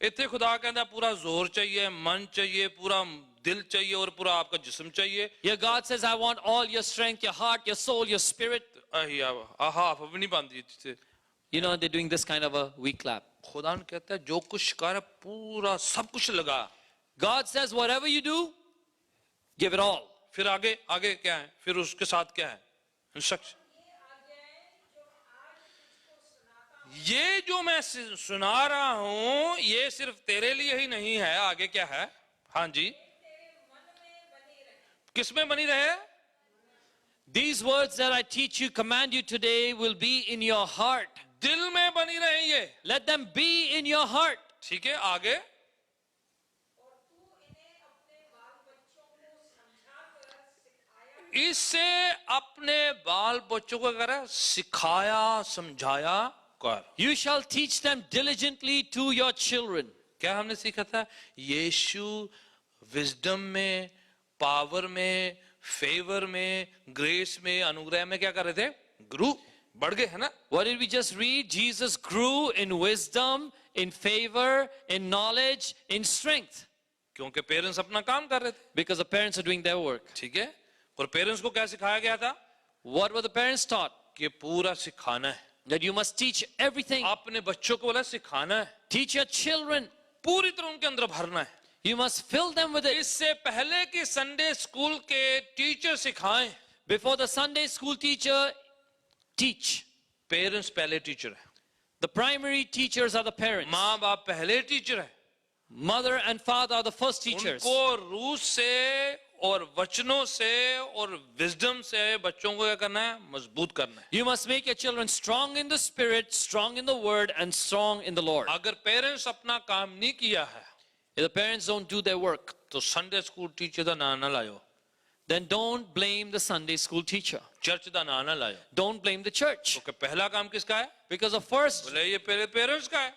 ਇੱਥੇ ਖੁਦਾ ਕਹਿੰਦਾ ਪੂਰਾ ਜ਼ੋਰ चाहिए, मन चाहिए, पूरा दिल चाहिए और पूरा आपका जिस्म चाहिए। Here God says, I want all your strength, your heart, your soul, your spirit. ਆਹੀ ਆ ਹਾਫ ਵੀ ਨਹੀਂ ਬੰਦੀ ਇੱਥੇ। They're doing this kind of a weak clap. खुदा ने कहता है जो कुछ कर पूरा सब कुछ लगा, God says, whatever you do, give it all. फिर आगे आगे क्या है, फिर उसके साथ क्या है, इंस्ट्रक्शन। ये जो मैं सुना रहा हूं ये सिर्फ तेरे लिए ही नहीं है, आगे क्या है? हाँ जी, किसमें बनी रहे? These words that I teach you, command you today will be in your heart. दिल में बनी रहे ये, Let them be in your heart. ठीक है। आगे, इससे अपने बाल बच्चों को कर सिखाया समझाया कर। You shall teach them diligently to your children. क्या हमने सीखा था? यीशु विजडम में, पावर में, फेवर में, ग्रेस में, अनुग्रह में क्या कर रहे थे? ग्रू, बढ़ गए, है ना? What did we just read? Jesus grew in wisdom, in favor, in knowledge, in strength. क्योंकि पेरेंट्स अपना काम कर रहे थे, Because the parents are doing their work. ठीक है। और पेरेंट्स को क्या सिखाया गया था? What were the parents taught? कि पूरा सिखाना है, That you must teach everything. अपने बच्चों को बोला सिखाना है, Teach your children. पूरी तरह उनके अंदर भरना है। You must fill them with it. इससे पहले कि संडे स्कूल के टीचर सिखाएं, Before the Sunday school teacher teach. Parents पहले टीचर है, The primary teachers are the parents. माँ बाप पहले टीचर है। Mother and father are the first teachers. उनको रूह से और वचनों से और विजडम से बच्चों को क्या करना है? मजबूत करना है। You must make your children strong in the spirit, strong in the word, and strong in the Lord. अगर पेरेंट्स अपना काम नहीं किया है If the parents don't do their work, तो संडे स्कूल टीचर का नाम ना लायो, then don't blame the Sunday school teacher. Church का नाम ना लायो, Don't blame the church. क्योंकि पहला काम किसका है? Because the first बोले ये पहले पेरेंट्स का है।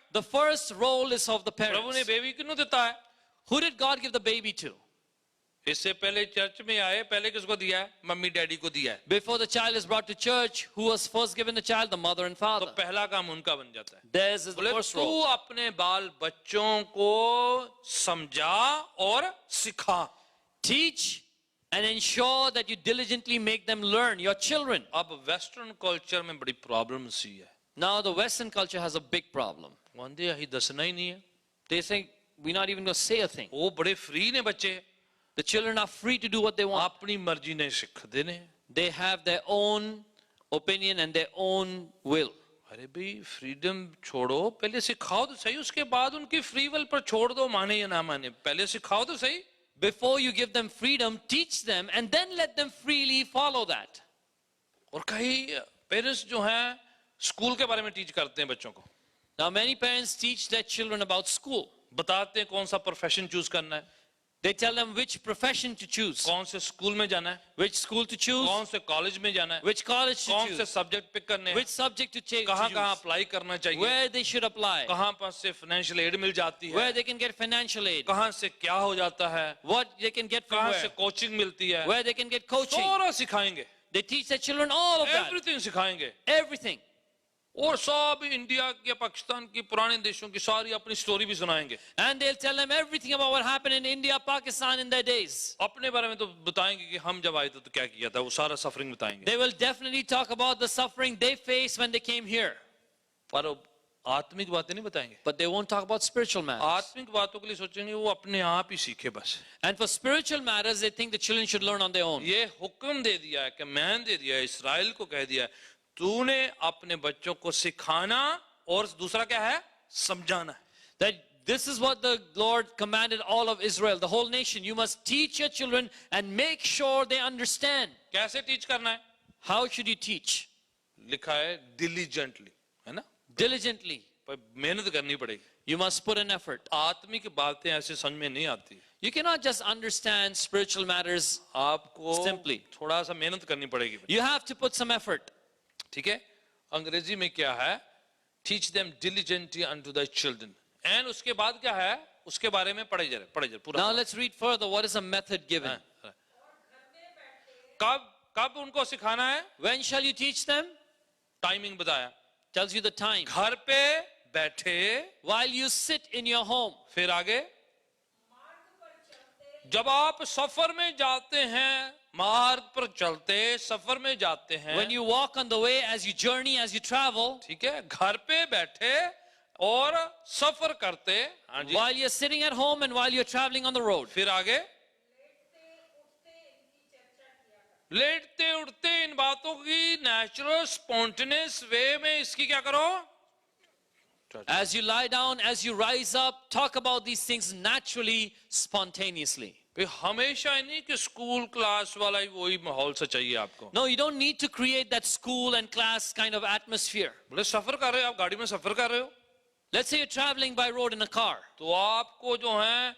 role is of the प्रभु ने parents. बेबी किन्हों देता है? Who did God give the baby to? इससे पहले चर्च में आए, पहले किसको दिया है? मम्मी डैडी को दिया है। Before the child is brought to church, who was first given the child? The mother and तो father. पहला काम उनका बन जाता है। Theirs is the बोले first तू role. अपने बाल बच्चों को समझा और सिखा। Teach and ensure that you diligently make them learn, your children. अब वेस्टर्न कल्चर में बड़ी प्रॉब्लम सी है, Now the Western culture has a big problem. कहते यही दसना ही नहीं है, They think we're not even going to say a thing. वो बड़े फ्री ने बच्चे, The children are free to do what they want. अपनी मर्जी नहीं सीखते ने। They have their own opinion and their own will. अरे भाई फ्रीडम छोड़ो, पहले सिखाओ तो सही, उसके बाद उनकी फ्री विल पर छोड़ दो, माने या ना माने, पहले सिखाओ तो सही। Before you give them freedom, teach them and then let them freely follow that. और कई पेरेंट्स जो हैं स्कूल के बारे में टीच करते हैं बच्चों को, Now many parents teach their children about school. बताते हैं कौन सा प्रोफेशन चूज करना है, They tell them which profession to choose, कौन से स्कूल में जाना है, which school to choose, कौन से कॉलेज में जाना है, which college to कौन से choose, सब्जेक्ट पिक करने हैं, which subject to take, कहाँ to कहाँ choose, अप्लाई करना चाहिए, where they should apply, कहाँ पर से फाइनेंशियल एड मिल जाती है, where they can get financial aid, कहाँ से क्या हो जाता है, what they can get from कहाँ से where, कोचिंग मिलती है, where they can get coaching. सारा सिखाएंगे, They teach their children all of that, everything सिखाएंगे। everything. और सब इंडिया के पाकिस्तान की पुराने देशों की सारी अपनी स्टोरी भी सुनाएंगे, And they'll tell them everything about what happened in India, Pakistan in their days. अपने बारे में तो बताएंगे कि हम जब आए थे तो क्या किया था, वो सारा सफरिंग बताएंगे। They will definitely talk about the suffering they faced when they came here. पर वो आत्मिक बातें नहीं बताएंगे, But they won't talk about spiritual matters. आत्मिक बातों के लिए सोचेंगे वो अपने आप ही सीखे बस। And for spiritual matters, they think the children should learn on their own. ये हुक्म दे दिया है, कमांड दे दिया है, इसराइल को कह दिया है, तूने अपने बच्चों को सिखाना और दूसरा क्या है? समझाना है। That this is what the Lord commanded all of Israel, the whole nation. You must teach your children and make sure they understand. कैसे टीच करना है? How should you teach? लिखा है diligently, है ना? Diligently. पर मेहनत करनी पड़ेगी। You must put an effort. आत्मिक बातें ऐसे समझ में नहीं आती, You cannot just understand spiritual matters. आपको Simply. थोड़ा सा मेहनत करनी पड़ेगी। You have to put some effort. ठीक है? अंग्रेजी में क्या है? Teach them diligently unto thy children. And उसके बाद क्या है? उसके बारे में पढ़े जा रहे पूरा। Now let's read further. What is the method given? हाँ, हाँ। कब उनको सिखाना है? When shall you teach them? Timing बताया, Tells you the time. घर पे बैठे, While you sit in your home. फिर आगे जब आप सफर में जाते हैं, मार्ग पर चलते, सफर में जाते हैं, When you walk on the way, as you journey, as you travel, ठीक है, घर पे बैठे और सफर करते, हाँ जी, while you're sitting at home and while you're traveling on the road. फिर आगे लेटते उठते इन बातों की नेचुरल स्पॉन्टेनियस वे में इसकी क्या करो? As you lie down, as you rise up, talk about these things naturally, spontaneously. भाई हमेशा ही नहीं कि स्कूल क्लास वाला ही वही माहौल से चाहिए आपको. No, you don't need to create that school and class kind of atmosphere. बोले सफर कर रहे हो, आप गाड़ी में सफर कर रहे हो, Let's say you're traveling by road in a car. तो आपको जो है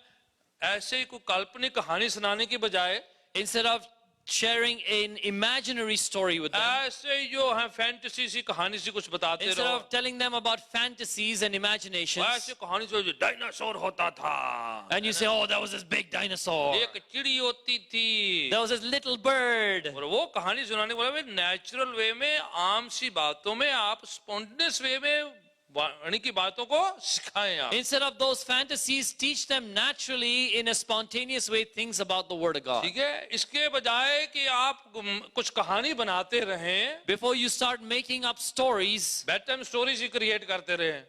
ऐसे ही कोई काल्पनिक कहानी सुनाने की बजाय Instead of sharing an imaginary story with them, ऐसे ही जो है फैंटेसी सी कहानी सी कुछ बताते instead रहो. of telling them about fantasies and imaginations, ऐसे कहानी से डायनासोर होता था, and you say, oh, that was this big dinosaur, एक चिड़ी होती थी, there was this little bird. और वो कहानी सुनाने वाला भाई नेचुरल वे में आम सी बातों में आप स्पॉन्टेनियस वे में वाणी की बातों को सिखाएं आप. Instead of those fantasies, teach them naturally in a spontaneous way things about the Word of God. ठीक है, इसके बजाय कि आप कुछ कहानी बनाते रहें, Before you start making up stories, bed time stories ही क्रिएट करते रहें.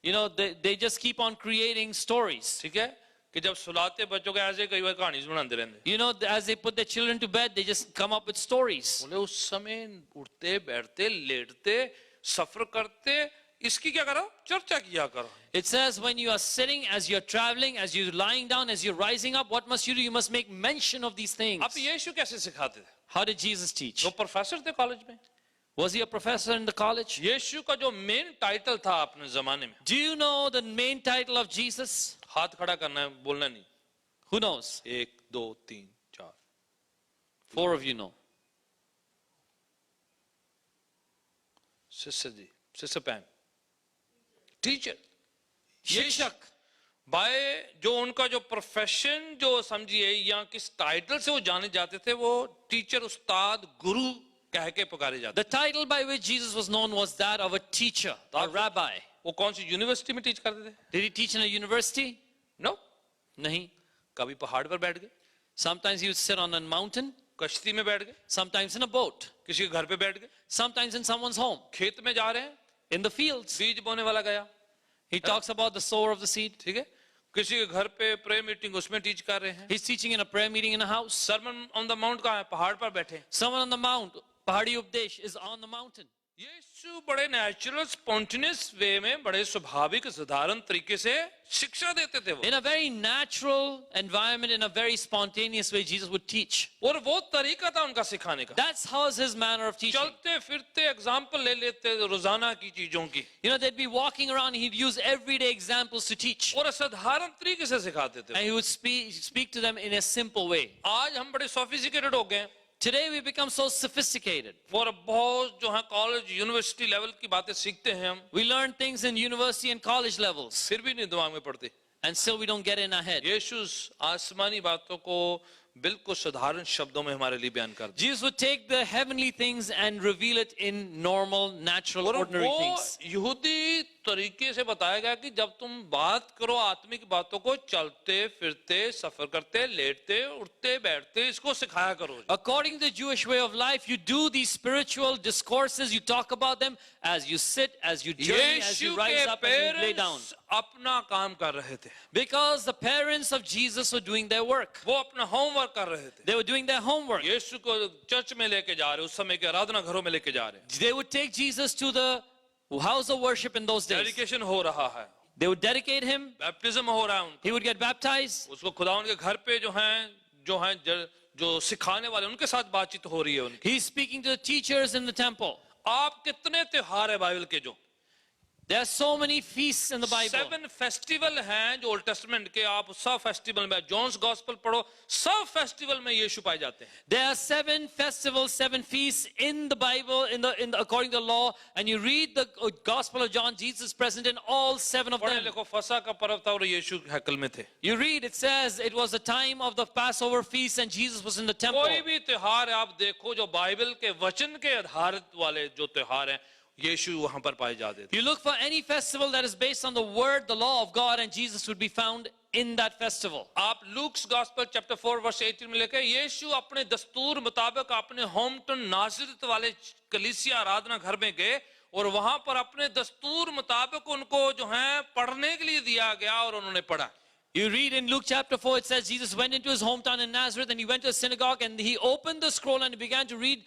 you know, they just keep on creating stories. ठीक है कि जब सुलाते बच्चों को ऐसे कई बार कहानी सुनाते रहते. You know, as they put their children to bed, they just come up with stories. बोले उस समय उठते बैठते लेटते सफर करते इसकी क्या करो? चर्चा किया करो. It says when you are sitting, as you're traveling, as you're lying down, as you're rising up, what must you do? You must make mention of these things. अब यीशु कैसे सिखाते थे? How did Jesus teach? वो professor थे college में. Was he a professor in the college? यीशु का जो main title था अपने जमाने में, Do you know the main title of Jesus? हाथ खड़ा करना है, बोलना नहीं. Who knows? 1 2 3 4. 4 of you know. Sister ji, sister Pam, teacher. Shikshak. बाय जो उनका जो प्रोफेशन जो समझिए या किस टाइटल से वो जाने जाते थे, वो टीचर, उस्ताद, गुरु कह के पुकारे जाते. The title by which Jesus was known was that of a teacher, a rabbi. वो कौन सी यूनिवर्सिटी में टीच करते थे? Did he teach in a university? No. Nahi. कभी पहाड़ पर बैठ गए, Sometimes he would sit on a mountain, कश्ती में बैठ गए, sometimes in a boat, किसी के घर पे बैठ गए, sometimes in someone's home, खेत में जा रहे हैं, in the fields. बीज बोने वाला गया. He talks about the sower of the seed. ठीक है, किसी के घर पे प्रे मीटिंग उसमें टीच कर रहे हैं. He's teaching in a prayer meeting in a house. Sermon on the Mount कहाँ है? पहाड़ पर बैठे. Someone on the mount, Pahadi Updesh, is on the mountain. यीशु बड़े नेचुरल स्पॉन्टेनियस वे में बड़े स्वाभाविक साधारण तरीके से शिक्षा देते थे वो. In a very natural environment, in a very spontaneous way, Jesus would teach. और वो तरीका था उनका सिखाने का. That's how is his manner of teaching. चलते फिरते एग्जाम्पल ले लेते रोजाना की चीजों की, You know, they'd be walking around and he'd use everyday examples to teach. और साधारण तरीके से सिखाते थे. And he would speak to them in a simple way. आज हम बड़े सोफिस्टिकेटेड हो गए हैं Today we become so sophisticated. और बहुत जो है कॉलेज यूनिवर्सिटी लेवल की बातें सीखते हैं हम, We learn things in university and college levels, फिर भी नहीं दिमाग में पड़ते. and still we don't get in our head. यीशु आसमानी बातों को बिल्कुल साधारण शब्दों में हमारे लिए बयान कर दिया. Jesus would take the heavenly things and reveal it in normal, natural, और ordinary वो things. यहूदी तरीके से बताया गया कि जब तुम बात करो आत्मिक बातों को, चलते फिरते सफर करते लेटते उठते बैठते इसको सिखाया करो. According to the Jewish way of life, you do these spiritual discourses, you talk about them as you sit, as you journey, as you यीशु rise के up, and you lay down. Parents अपना काम कर रहे थे, Because the parents of Jesus were doing their work. वो अपना homework कर रहे थे. They were doing their homework. यीशु को चर्च में लेके जा रहे, उस समय के आराधना घरों में लेके जा रहे. They would take Jesus to the house of worship in those days. Dedication हो रहा है, They would dedicate him. Baptism हो रहा है उनका. He would get baptized. उसको खुदा उनके घर पे जो सिखाने वाले उनके साथ बातचीत हो रही है उनकी. He's speaking to the teachers in the temple. आप कितने त्योहार है बाइबल के? जो There are so many feasts in the Bible. 7 festival हैं जो ओल्ड टेस्टमेंट के, आप सब फेस्टिवल में जॉन्स गॉस्पेल पढ़ो, सब फेस्टिवल में यीशु पाए जाते हैं. There are 7 festivals, 7 feasts in the Bible, according to the law, and you read the Gospel of John, Jesus is present in all 7 of पढ़े them. लिखो, फसा का पर्व था और यीशु हैकल में थे. You read, it says it was the time of the Passover feast and Jesus was in the temple. कोई भी त्योहार आप देखो जो बाइबल के वचन के आधारित वाले जो त्योहार हैं, यीशु वहां पर पाए जाते थे. You look for any festival that is based on the word, the law of God, and Jesus would be found in that festival. आप लूक्स गॉस्पेल चैप्टर 4 वर्स 18 में लेके, यीशु अपने दस्तूर मुताबिक अपने होमटन नाज़रेत वाले कलीसिया आराधना घर में गए और वहां पर अपने दस्तूर मुताबिक उनको जो है पढ़ने के लिए दिया गया और उन्होंने पढ़ा. You read in Luke chapter 4, it says Jesus went into his hometown in Nazareth and he went to a synagogue and he opened the scroll and he began to read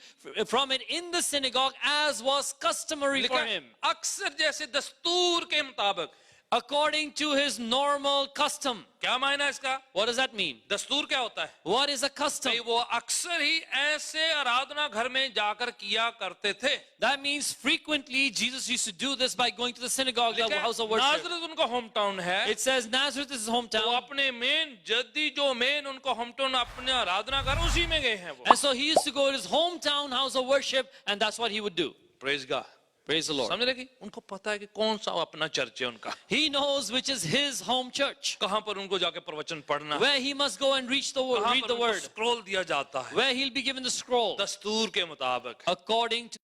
from it in the synagogue as was customary for लिखा him, अक्सर जैसे दस्तूर के मुताबिक. according to his normal custom. क्या मायना है इसका? What does that mean? दस्तूर क्या होता है? What is a custom? भाई वो अक्सर ही ऐसे आराधना घर में जाकर किया करते थे. That means frequently Jesus used to do this by going to the synagogue, the लिखा house of है, worship. नाजरत उनका होम टाउन है. It says Nazareth is his वो hometown. अपने मेन जद्दी जो मेन उनको होम टाउन अपने आराधना घर उसी में गए हैं वो. And so he used to go to his hometown house of worship and that's what he would do. Praise God. Praise the Lord. समझ रहे कि उनको पता है कि कौन सा अपना चर्च है उनका, He knows which is his home church, कहां पर उनको जाके प्रवचन पढ़ना है, where he must go and reach the word, कहां read पर the उनको word, स्क्रॉल दिया जाता है where he'll be given the scroll दस्तूर के मुताबिक. according to.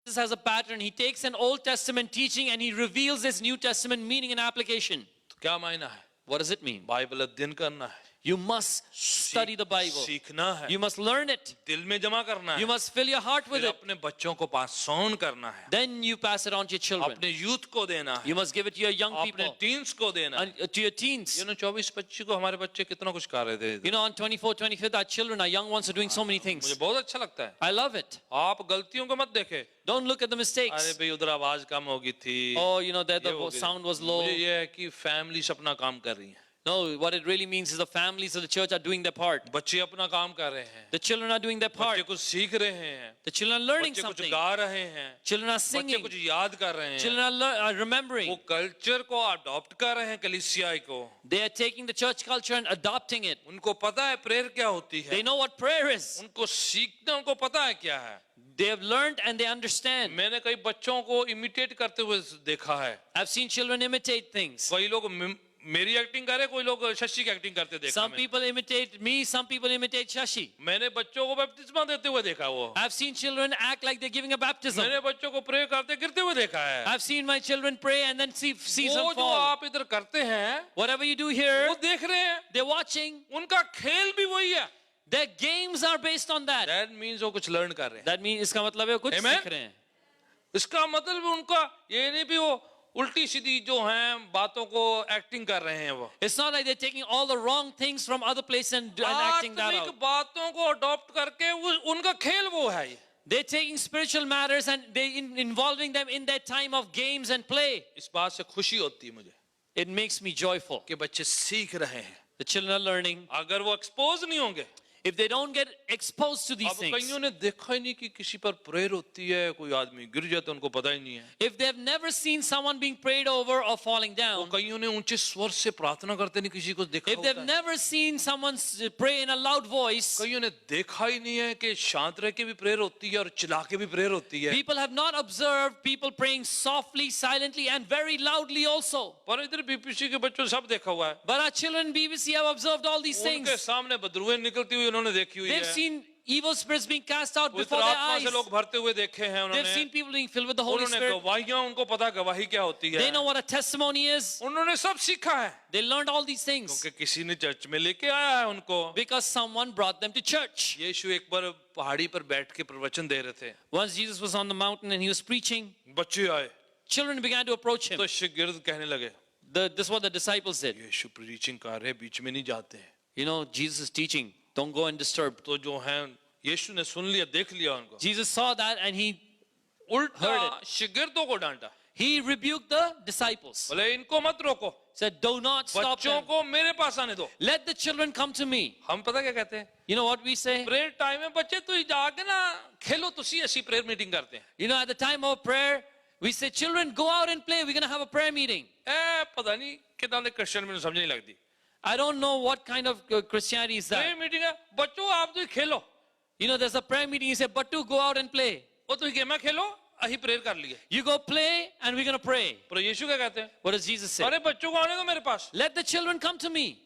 Jesus has a pattern. He takes an Old Testament teaching and he reveals this New Testament meaning and application. तो क्या मायना है? What does it mean? Bible अध्ययन करना है, You must study the Bible. सीखना है, You must learn it. दिल में जमा करना है, You must fill your heart with फिर it. अपने बच्चों को पास ऑन करना है, Then you pass it on to your children. अपने यूथ को देना है, You must give it to your young अपने people, टीन्स को देना है. and to your teens. 24-25 को हमारे बच्चे कितना कुछ कर रहे थे. You know, on 24th, 25th, our children, our young ones are doing so many मुझे things. बहुत अच्छा लगता है. I love it. आप गलतियों को मत देखे. Don't look at the अरे mistakes. भाई उधर आवाज कम हो गई थी, Oh, you know, that ये हो the गई. sound was low. मुझे ये है कि फैमिलीज अपना काम कर रही हैं, No, what it really means is the families of the church are doing their part. बच्चे अपना काम कर रहे हैं, The children are doing their part. बच्चे कुछ सीख रहे हैं, The children are learning बच्चे कुछ something. गा रहे हैं, Children are बच्चे singing. कुछ याद कर रहे हैं, Children are वो remembering. कल्चर को अडॉप्ट कर रहे हैं कलीसिया को. They are taking the church culture and adopting it. उनको पता है प्रेयर क्या होती है, They know what prayer is. उनको सीखना उनको पता है क्या है. They have learned and they understand. मैंने कई बच्चों को इमिटेट करते हुए देखा है. I've seen children imitate things. कई लोग मेरी एक्टिंग करे, कोई लोग शशि की एक्टिंग करते देखा Some मैंने. people imitate me, some people imitate Shashi. मैंने बच्चों को बपतिस्मा देते हुए देखा, वो I've seen children act like they're giving a baptism. मैंने बच्चों को प्रे करते गिरते हुए देखा है. I've seen my children pray and then see वो them जो fall. आप इधर करते हैं Whatever you do here, वो देख रहे हैं, they're watching. उनका खेल भी वही है. Their games are based on that. That means वो कुछ लर्न कर रहे हैं. That means इसका मतलब है कुछ Amen? सीख रहे हैं. इसका मतलब उनका ये नहीं भी वो उल्टी सीधी जो हैं बातों को एक्टिंग कर रहे हैं वो. It's not like they're taking all the wrong things from other places and acting that आत्मिक out. बातों को अडॉप्ट करके उनका खेल वो है ये. They're taking spiritual matters and involving them in their time of games and play. इस बात से खुशी होती है मुझे It makes me joyful. कि बच्चे सीख रहे हैं. The children are learning. अगर वो एक्सपोज नहीं होंगे, If they don't get exposed to these अब things, कईयों ने देखा ही नहीं कि किसी पर प्रेयर होती है, कोई आदमी गिर जाए तो उनको पता ही नहीं है. if they've never seen someone being prayed over or falling वो down, कईयों ने ऊंचे स्वर से प्रार्थना करते नहीं किसी को देखा if they've होता है. never seen someone pray in a loud voice, कईयों ने देखा ही नहीं है कि शांत रह के भी प्रेयर होती है और चिल्ला के भी प्रेयर होती है. people have not observed people praying softly, silently, and very loudly also. पर इधर बीपीसी के बच्चों ने सब देखा हुआ है. But our children BBC have observed all these उनके things. सामने बदरुएं निकलती हुई उन्होंने देखी हुई They've है. seen evil spirits being cast out पवित्र before their आत्मा eyes. से लोग भरते हुए देखे हैं They've उन्होंने. seen people being filled with the Holy उन्होंने Spirit. गवाहियां, उनको पता गवाही क्या होती है. They know what a testimony is. उन्होंने सब सीखा है They learned all these things क्योंकि किसी ने चर्च में लेके आया है उनको. because someone brought them to church. यीशु एक बार पहाड़ी पर बैठ के प्रवचन दे रहे थे. Once Jesus was on the mountain and he was preaching, बच्चे आए children began to approach him. तो शागिर्द कहने लगे, This is what the disciples did. यीशु प्रीचिंग कर रहे, बीच में नहीं जाते हैं. You know, Jesus is teaching. Don't go and disturb. तो जो है यीशु ने सुन लिया, देख लिया उनको. Jesus saw that and he उल्टा शागिर्दों को डांटा. rebuked the disciples. बोले इनको मत रोको, Said, do not stop बच्चों them. को मेरे पास आने दो. Let the children come to me. हम पता क्या कहते हैं? You know what we say? Prayer time में बच्चे तू जाके ना खेलो, तुसी ऐसी प्रेयर मीटिंग करते हैं. You know, at the time of prayer, we say, children, go out and play. We're going to have a prayer meeting. पता नहीं कितना ने क्रिश्चियन में समझ नहीं लगती. I don't know what kind of Christianity is that. Prayer meeting है, बच्चों आप तो खेलो. You know, there's a prayer meeting. You say, but to go out and play. वो तो गेम खेलो, अही प्रेयर कर लिए. You go play and we're going to pray. पर यीशु क्या कहते हैं? What does Jesus say? अरे बच्चों को आने दो मेरे पास. Let the children come to me.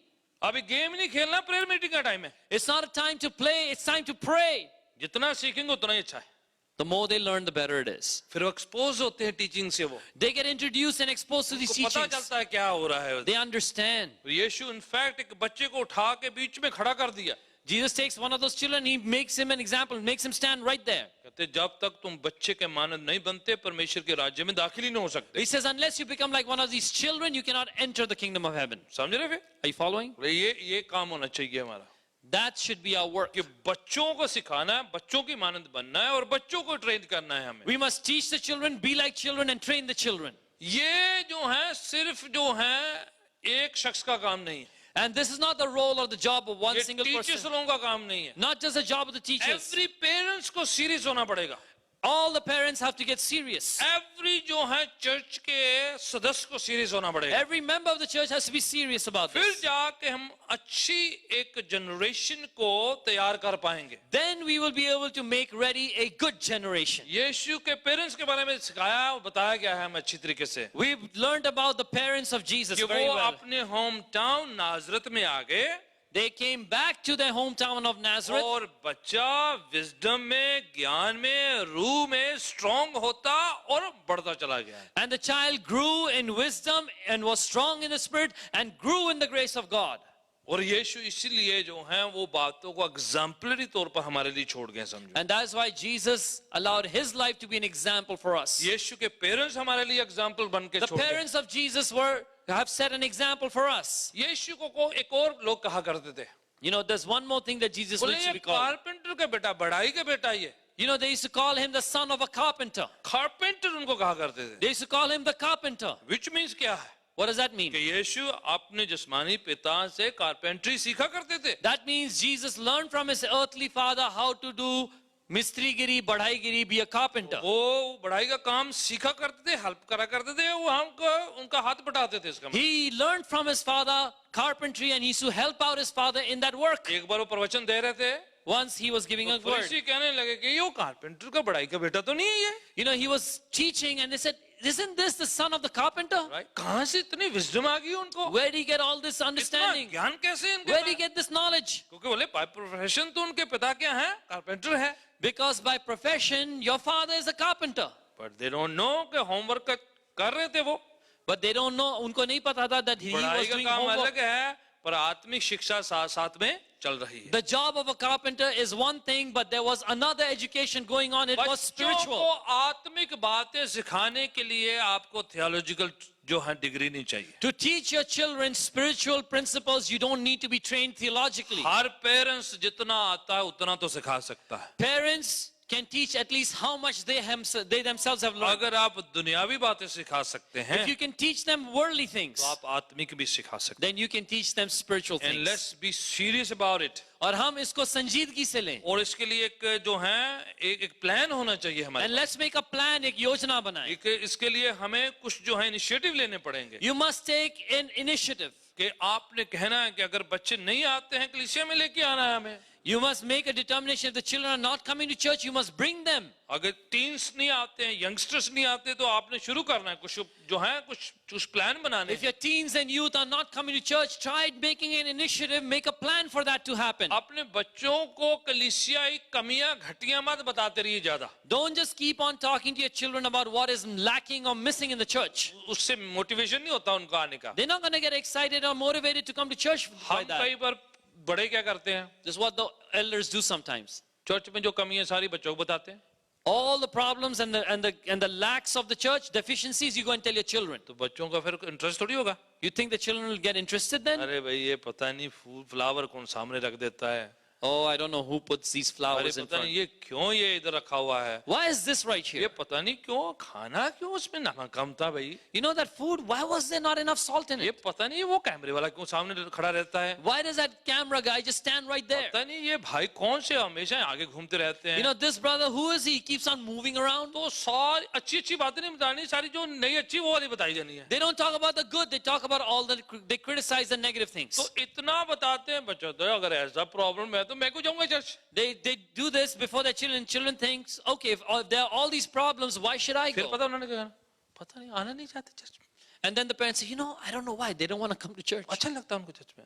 अभी गेम नहीं खेलना, प्रेयर मीटिंग का टाइम है. It's not a time to play. It's time to pray. जितना सीखेंगे उतना ही अच्छा है. The more they learn, the better it is. फिर वो एक्सपोज होते हैं टीचिंग से. वो They get introduced and exposed to these उनको पता teachings. चलता है क्या हो रहा है. They understand. यीशु इनफैक्ट एक बच्चे को उठा के बीच में खड़ा कर दिया. Jesus takes one of those children, he makes him an example, makes him stand right there. कहते जब तक तुम बच्चे के मानद नहीं बनते परमेश्वर के राज्य में दाखिल ही नहीं हो सकते. He says, unless you become like one of these children, you cannot enter the kingdom of heaven. समझ रहे फिर? Are you following? ये काम होना चाहिए हमारा That should be our work. कि बच्चों को सिखाना है, बच्चों की मानद बनना है और बच्चों को ट्रेन करना है हमें. We must teach the children, be like children, and train the children. ये जो है सिर्फ जो है एक शख्स का काम नहीं है. And this is not the role or the job of one ये single टीचर्स person. लोगों का काम नहीं है. Not just the job of the teachers. Every parents को सीरियस होना पड़ेगा. All the parents have to get serious. Every जो है चर्च के सदस्य को सीरियस होना पड़ेगा. Every member of the church has to be serious about फिर this. जाके हम अच्छी एक जनरेशन को तैयार कर पाएंगे. Then we will be able to make ready a good generation. यीशु के पेरेंट्स के बारे में सिखाया और बताया गया है हमें अच्छी तरीके से We've learned about the parents of Jesus कि very वो well. अपने होम टाउन नाजरत में आ गए They came back to their hometown of Nazareth. और बच्चा विजडम में, ज्ञान में, रूह में स्ट्रांग होता और बढ़ता चला गया. And the child grew in wisdom and was strong in the spirit and grew in the grace of God. और यीशु इसीलिए जो हैं वो बातों को एग्जाम्पलरी तौर पर हमारे लिए छोड़ गए. समझो And that's why Jesus allowed his life to be an example for us. यीशु के पेरेंट्स हमारे लिए एग्जाम्पल बन के The छोड़ गए. parents of Jesus have set an example for us. यीशु को एक और लोग कहा करते थे, You know, there's one more thing that Jesus बोले used to ये be called. कारपेंटर का बेटा, बढ़ाई का बेटा. ये You know, they used to call him the son of a carpenter. Carpenter उनको कहा करते थे. They used to call him the carpenter. Which means क्या है What does that mean? कि यीशु अपने जिस्मानी पिता से कारपेंट्री सीखा करते थे. That means Jesus learned from his earthly father how to do mistrigiri, badhaigiri, be a carpenter. वो बढ़ाई का काम सीखा करते थे, हेल्प करा करते थे, वो हमको उनका हाथ बटाते थे. इसका मतलब He learned from his father carpentry and he used to help out his father in that work. एक बार वो प्रवचन दे रहे थे, Once he was giving a word. फरीसी कहने लगे कि ये कारपेंटर का बढ़ाई का बेटा तो नहीं है ये. You know, he was teaching and they said, isn't this the son of the carpenter? Right? कहाँ से इतनी विजडम आ गई उनको? Where did he get all this इतना understanding? ज्ञान कैसे इनके Where did he pass? get this knowledge? क्योंकि बोले बाय प्रोफेशन तो उनके पिता क्या हैं? कारपेंटर है. Because by profession, your father is a carpenter. But they don't know कि होमवर्क कर रहे थे वो. But they don't know, उनको नहीं पता था that he बढ़ाई was का doing काम homework. अलग है, पर आत्मिक शिक्षा साथ साथ में चल रही है। The job of a carpenter is one thing, but there was another education going on. It was बच्चों को spiritual. आत्मिक बातें सिखाने के लिए आपको थियोलॉजिकल जो है डिग्री नहीं चाहिए। To teach your children spiritual principles, you don't need to be trained theologically. Her parents जितना आता है उतना तो सिखा सकता है। Parents can teach at least how much they themselves have learned. अगर आप दुनियावी बातें सिखा सकते हैं If you can teach them worldly things, तो आप आत्मिक भी सिखा सकते then you can teach them spiritual हैं। And things. let's be serious about it. और हम इसको संजीदगी से लें. और इसके लिए एक जो है एक प्लान होना चाहिए हमारे And let's make a plan, एक योजना बनाएं. इसके लिए हमें कुछ जो है इनिशिएटिव लेने पड़ेंगे You must take an initiative. कि आपने कहना है कि अगर बच्चे नहीं आते हैं कलीसिया में लेके आना है हमें। You must make a determination. If the children are not coming to church, you must bring them. अगर टीन्स नहीं आते हैं, यंगस्टर्स नहीं आते, तो आपने शुरू करना है कुछ जो है कुछ प्लान बनाने। If your teens and youth are not coming to church, try making an initiative, make a plan for that to happen. अपने बच्चों को कलीसियाई कमियां घटियां मत बताते रहिए ज्यादा। Don't just keep on talking to your children about what is lacking or missing in the church. उससे motivation नहीं होता उनका आने का। They're not going to get excited or motivated to come to church by हम that. कई बार बड़े क्या करते हैं, This is what the elders do sometimes. Church में जो कमियां सारी बच्चों को बताते हैं। All the problems and the lacks of the church, deficiencies, you go and tell your children. तो बच्चों का फिर इंटरेस्ट थोड़ी होगा। You think the children will get interested then? अरे भाई ये पता नहीं फूल फ्लावर कौन सामने रख देता है, Oh, I don't know who puts these अरे flowers in पता front. नहीं ये क्यों ये इधर रखा हुआ है, Why is this right ये here? पता नहीं क्यों खाना क्यों उसमें नमक कम था भाई, You know that food, why was there not enough salt in ये it? पता नहीं वो कैमरे वाला क्यों सामने खड़ा रहता है, Why does that camera guy just stand right there? पता नहीं ये भाई कौन से हमेशा आगे घूमते रहते हैं। You know, this brother, who is he? He keeps on moving around. तो सारी अच्छी अच्छी बातें नहीं बतानी, सारी जो नहीं अच्छी वो वाली बताई जानी है। They don't talk about the good, they talk about they criticize the negative things. तो इतना बताते हैं बच्चों, तो अगर ऐसा प्रॉब्लम है तो मैं क्यों जाऊंगा church. They do this before their children. Children thinks, okay, if there are all these problems, why should I फिर go? पता उन्होंने क्या, पता नहीं आना नहीं चाहते चर्च में, And then the parents say, you know, I don't know why. They don't want to come to church. अच्छा लगता है उनको चर्च में।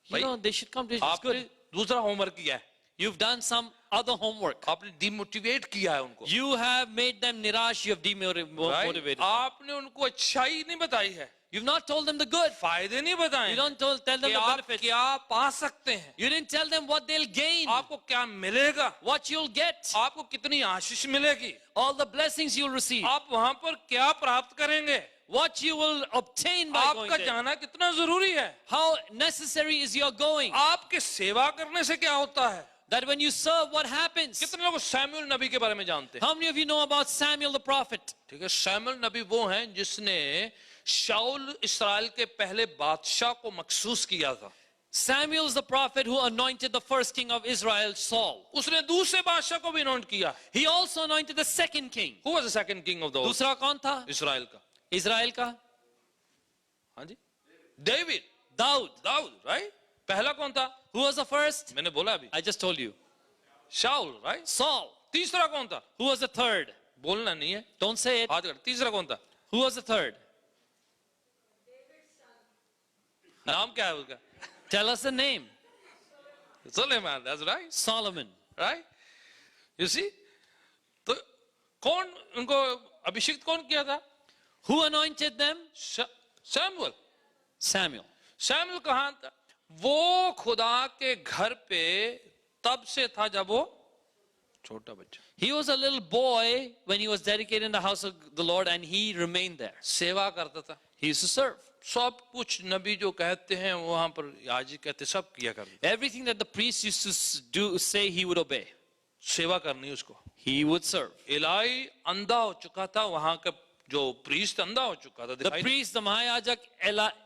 You know, they should come to church. It's आपने good. दूसरा होमवर्क किया है, You've done some other homework. आपने डिमोटिवेट किया है उनको, You have made them nirash. You have demotivated. आपने उनको अच्छाई नहीं बताई है, You've not told them the good. फायदे नहीं बताए You don't tell them कि the आप benefits. क्या पा सकते हैं, You didn't tell them what they'll gain, आपको क्या मिलेगा, what you'll get, आपको कितनी आशीष मिलेगी, all the blessings you'll receive, आप वहां पर क्या प्राप्त करेंगे, what you will obtain by going आपका there. जाना कितना जरूरी है, How necessary is your going? आपके सेवा करने से क्या होता है। That when you serve, what happens? कितने लोग सैमुअल नबी के बारे में जानते हैं। How many of you know about Samuel the prophet? ठीक है, सैमुअल नबी वो हैं जिसने शाऊल इस्राएल के पहले बादशाह को मखसूस किया था। Samuel is the prophet who anointed the first king of Israel, Saul. उसने दूसरे बादशाह को भी अनॉइंट किया। He also anointed the second king. Who was the second king of the दूसरा कौन था? इस्राएल का? इस्राएल का हाँ जी, डेविड, दाऊद. दाऊद, राइट। पहला कौन था? Who was the first? मैंने बोला अभी, I just told you. Saul, right. Saul. तीसरा कौन था? Who was the third? बोलना नहीं है, Don't say it. हाथ कर। तीसरा कौन था? Who was the third? नाम क्या है उसका? Tell us the name. Suleman, that's right, Solomon. right? You see? तो कौन उनको अभिषेक कौन किया था? Who anointed them? Samuel. Samuel. Samuel कहाँ था? वो खुदा के घर पे तब से था जब वो छोटा बच्चा। He was a little boy when he was dedicated in the house of the Lord, and he remained there. सेवा करता था। He used to serve. सब कुछ नबी जो कहते हैं वहां पर याजक कहते सब किया करते। Everything that the priest used to say, he would obey. सेवा करनी उसको। He would serve. इलाई अंधा हो चुका था, वहां का जो प्रीस्ट अंधा हो चुका था, The दिखाई नहीं। priest, the Mahayajak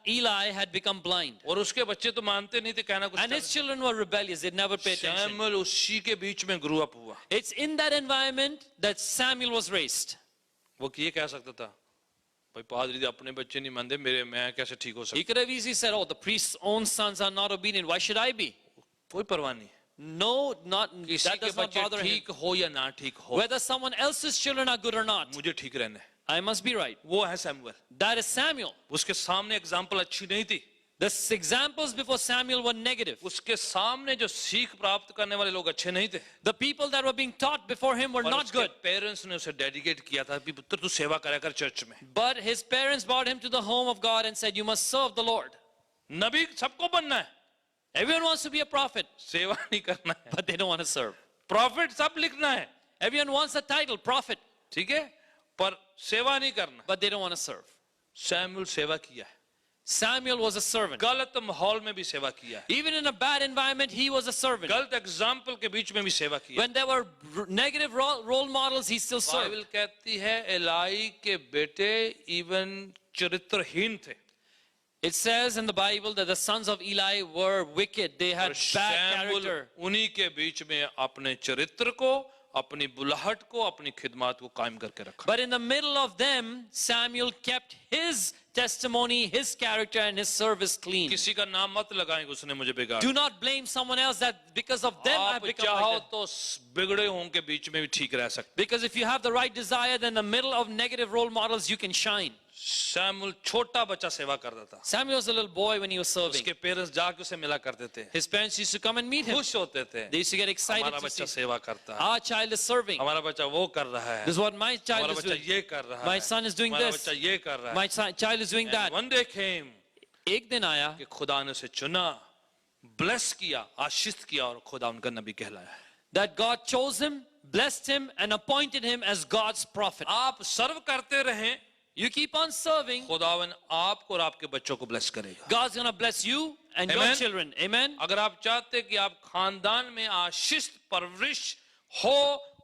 Eli, had become blind. और उसके बच्चे तो मानते नहीं थे, कहना कुछ And his children were rebellious. They never paid attention. Samuel उसी के बीच में ग्रो अप हुआ। It's in that environment that Samuel was raised. वो ये कह सकता था, भाई पादरी अपने बच्चे नहीं मानते, मेरे मैं कैसे ठीक हो He सकता? could have easily said, oh, the priest's own sons are not obedient. Why should I be? कोई परवाह नहीं, No, not, किसी that के does not बच्चे bother him. ठीक हो या ना ठीक हो, Whether someone else's children are good or not, मुझे ठीक रहना है। I must be right. वो है सैमुअल। That is Samuel. उसके सामने एग्जाम्पल अच्छी नहीं थी, The examples before Samuel were negative. उसके सामने जो सीख प्राप्त करने वाले लोग अच्छे नहीं थे। The people that were being taught before him were और not उसके good. पेरेंट्स ने उसे डेडिकेट किया था कि पुत्र तू सेवा करा कर चर्च में। But his parents brought him to the home of God and said, you must serve the Lord. नबी सबको बनना है, Everyone wants to be a prophet, सेवा नहीं करना है। but they don't want to serve. Profit सब लिखना है, Everyone wants a title, prophet, ठीक है, पर सेवा नहीं करना। but they don't want to serve. Samuel सेवा किया है, Samuel was a servant. गलत माहौल में भी सेवा किया है, Even in a bad environment, he was a servant. गलत एग्जाम्पल के बीच में भी सेवा किया है। When there were negative role models, he still served. Bible कहती है एलाई के बेटे इवन चरित्रहीन थे, It says in the Bible that the sons of Eli were wicked. They had और bad शैमुएल character. उन्हीं के बीच में अपने चरित्र को, अपनी बुलाहट को, अपनी खिदमत को कायम करके रखा। But in the middle of them, Samuel kept his testimony, his character, and his service clean. किसी का नाम मत लगाएं कि उसने मुझे बिगाड़ा। Do not blame someone else that because of them I've आप become चाहो like that. तो बिगड़े हों के बीच में भी ठीक रह सकते। Because if you have the right desire, then in the middle of negative role models, you can shine. Samuel छोटा बच्चा सेवा करता था, Samuel was a little boy when he was serving. उसके पेरेंट्स जाके उसे मिला करते थे, His parents used to come and meet him. खुश होते थे, They used to get excited हमारा to बच्चा see, सेवा करता है, our child is serving. हमारा बच्चा वो कर रहा है, This is what my child हमारा is बच्चा doing. ये कर रहा है, My son is doing हमारा this. बच्चा ये कर रहा My है। child is doing And that. one day came एक दिन आया कि खुदा ने उसे चुना, ब्लेस किया, आशीष किया और खुदा उनका नबी कहलाया। that God chose him, blessed him, and appointed him as God's prophet. आप सर्व करते रहें, You keep on serving, खुदावन आपको और आपके बच्चों को ब्लेस करेगा। God's gonna bless you and your Amen. children. Amen. अगर आप चाहते कि आप खानदान में आशीष परवरिश हो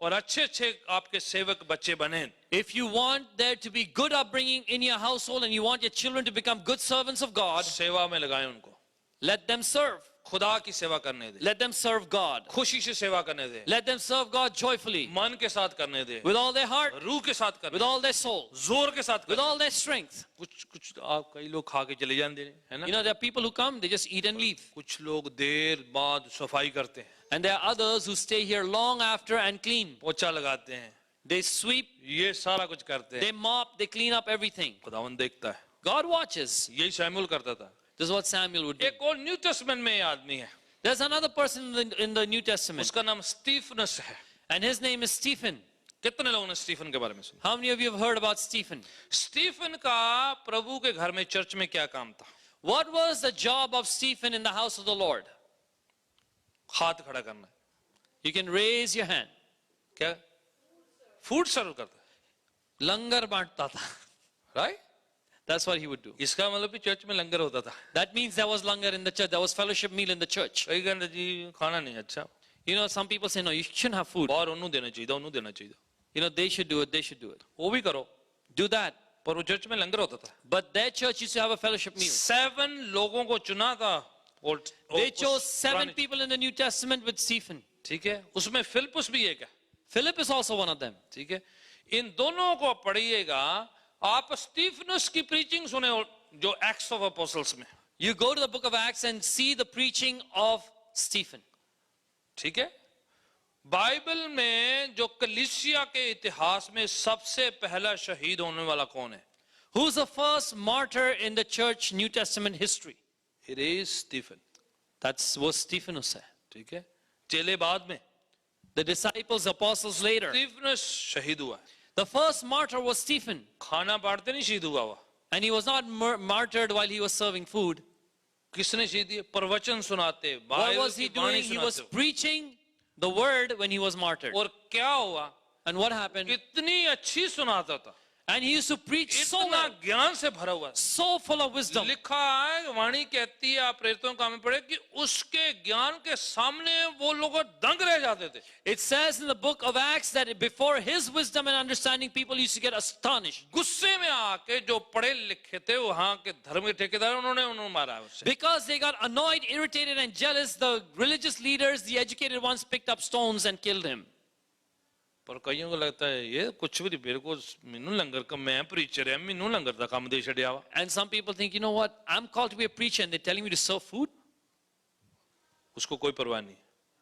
और अच्छे अच्छे आपके सेवक बच्चे बने, If you want there to be good upbringing in your household and you want your children to become good servants of God, सेवा में लगाएं उनको, let them serve. खुदा की सेवा करने दे, Let them serve God. खुशी से सेवा करने दे, Let them serve God joyfully, मन के साथ करने दे, with all their heart, रूह के साथ करने with they, all their soul, जोर के साथ with करने all their strength. दे। कुछ आप कई लोग खा के चले जाते हैं, है ना? You know, there are people who come, they just eat and leave. कुछ लोग देर बाद सफाई करते हैं, And there are others who stay here long after and clean. पोछा लगाते हैं, They sweep, ये सारा कुछ करते they हैं, mop, they clean up everything. खुदावन देखता है। God watches. यही शैमुएल करता था। This is what Samuel would do. एक और न्यू टेस्टमेंट में आदमी है, There's another person in the New Testament, उसका नाम स्टीफनस है। and his name is Stephen. कितने लोगों ने स्टीफन के बारे में सुना? How many of you have heard about Stephen? Stephen का प्रभु के घर में चर्च में क्या काम था? What was the job of Stephen in the house of the Lord? हाथ खड़ा करना। You can raise your hand. क्या? फूड सर्व करता है, Langar बांटता था. Right? That's what he would do. इसका मतलब भी चर्च में लंगर होता था। That means there was langar in the church. There was fellowship meal in the church. कई कहते जी खाना नहीं अच्छा, You know, some people say, no, you shouldn't have food. और उन्होंने देना चाहिए, उन्होंने देना चाहिए, You know, they should do it. They should do it. वो भी करो। Do that. पर वो चर्च में लंगर होता था। But their church used to have a fellowship meal. 7 लोगों को चुना था। They chose 7 people in the New Testament with Stephen. ठीक है, उसमें फिलिपुस भी एक है। Philip is also one of them. ठीक है, इन दोनों को पढ़िएगा, आप स्टीफनस की प्रीचिंग सुने जो एक्ट्स ऑफ अपोस्टल्स में। You go to the book of Acts and see the preaching of Stephen. ठीक है, बाइबल में जो कलीसिया के इतिहास में सबसे पहला शहीद होने वाला कौन है? Who's the first martyr in the church New Testament history? It is Stephen. That's what Stephenus said. ठीक है, चेले बाद में, The disciples, apostles later. Stephens शहीद हुआ है। The first martyr was Stephen. खाना बांटते नहीं शहीद हुआ हुआ। And he was not martyred while he was serving food. किसने शहीद किया? प्रवचन सुनाते, What बाइबल was he की वाणी doing? He was सुनाते। preaching the word when he was martyred. और क्या हुआ? And what happened? इतनी अच्छी सुनाता था, And he used to preach so इतना well, ज्ञान से भरा हुआ। so full of wisdom. लिखा है, वाणी कहती है, आप प्रेरितों का में पढ़े कि उसके ज्ञान के सामने वो लोग दंग रह जाते थे। It says in the book of Acts that before his wisdom and understanding, people used to get astonished. गुस्से में आके जो पढ़े लिखे थे वहां के धर्म के ठेकेदार उन्होंने मारा है उससे। Because they got annoyed, irritated, and jealous, the religious leaders, the educated ones, picked up stones and killed him. पर कईयों को लगता है ये कुछ भी मेरे को मैनू लंगर का मैं प्रीचर है मैनू लंगर का काम दे छड़िया वा। And some people think, you know what? I'm called to be a preacher, and they're telling me to serve food. उसको कोई परवाह नहीं।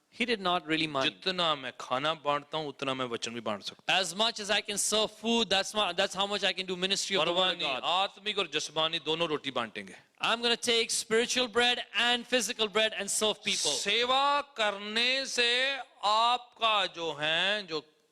He did not really mind. जितना मैं खाना बांटता हूँ उतना मैं वचन भी बांट सकता As much as I can serve food, that's how much I can do ministry हूँ। of the परवाह word of नहीं, God. आत्मिक और जस्मानी दोनों रोटी बांटेंगे। I'm going to take spiritual bread and physical bread and serve people. सेवा करने से आपका जो है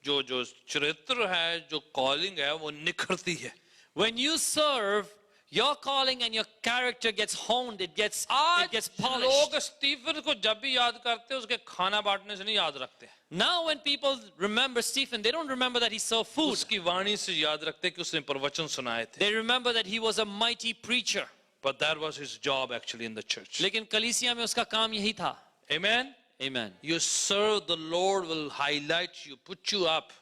जो चरित्र है जो कॉलिंग है वो निखरती है। When you serve, your calling and your character gets honed, it gets आज polished. लोग स्टीफन को जब भी याद करते हैं उसके खाना बांटने से नहीं याद रखते, Now when people remember Stephen, they don't remember that he served food. उसकी वाणी से याद रखते कि उसने प्रवचन सुनाए थे. They remember that he was a mighty preacher. But that was his job actually in the church. लेकिन कलीसिया में उसका काम यही था. Amen. Amen. You serve, the Lord will highlight you, put you up.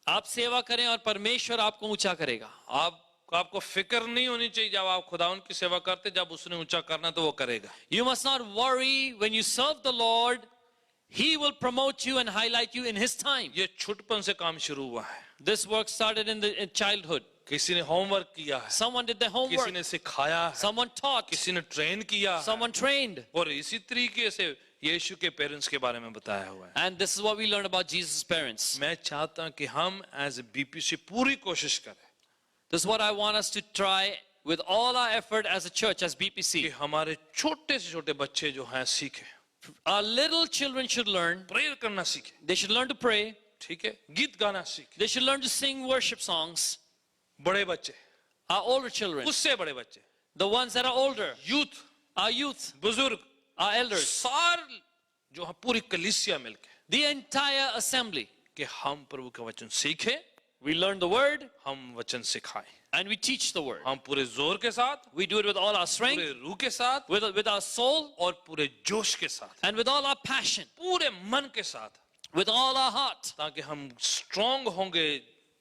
आप सेवा करें और परमेश्वर आपको ऊंचा करेगा. आपको फिक्र नहीं होनी चाहिए जब आप खुदावन की सेवा करते, जब उसने ऊंचा करना तो वो करेगा. You must not worry when you serve the Lord. He will promote you and highlight you in His time. ये छुटपन से काम शुरू हुआ है. This work started in childhood. किसी ने होमवर्क किया है, Someone did their किसी homework. ने सिखाया है, Someone taught. किसी ने ट्रेन किया है, Someone trained. और इसी तरीके से यीशु के पेरेंट्स के बारे में बताया हुआ है. And this is what we learn about Jesus' parents. मैं चाहता हूं कि हम एज ए बीपीसी पूरी कोशिश करें This is what I want us to try with all our effort as a church, as कि BPC. हमारे छोटे से छोटे बच्चे जो हैं सीखें, Our little children should learn. Prayer करना सीखें, They should learn to pray. ठीक है, गीत गाना सीखें. They should learn to sing worship songs. बड़े बच्चे, Our older children, उससे बड़े बच्चे, the ones that are older, youth, our youth, बुजुर्ग, our elders, सार जो हम पूरी कलीसिया मिलके the entire assembly. कि हम प्रभु का वचन सीखें, We learn the word हम वचन सिखाएं, and we teach the word. हम पूरे जोर के साथ, We do it with all our strength, पूरे रूह के साथ with our soul, और पूरे जोश के साथ, and with all our passion, पूरे मन के साथ, with all our heart, ताकि हम स्ट्रांग होंगे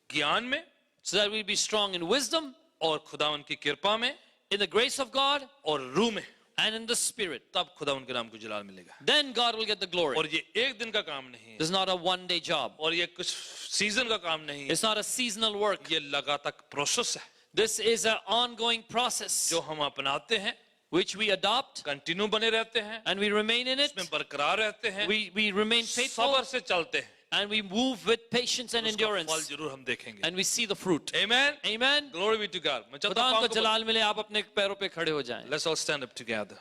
ज्ञान में so that we be strong in wisdom, और खुदावन की कृपा में in the grace of God, और रूह में. and in the spirit. तब खुदावन के नाम को जलाल मिलेगा. Then God will get the glory. और ये एक दिन का काम नहीं है, This is not a one-day job. और ये कुछ सीजन का काम नहीं है, It's not a seasonal work. ये लगातार प्रोसेस है This is an ongoing process जो हम अपनाते हैं, which we adopt कंटिन्यू बने रहते हैं, and we remain in it. उसमें बरकरार रहते हैं, We remain faithful सब्र से चलते हैं, and we move with patience and उसका फल endurance, जरूर हम देखेंगे. and we see the fruit. Amen. Amen. Glory be to God. मैं चाहता खुदा हूं को जलाल मिले, आप अपने पैरों पे खड़े हो जाएं. Let's all stand up together.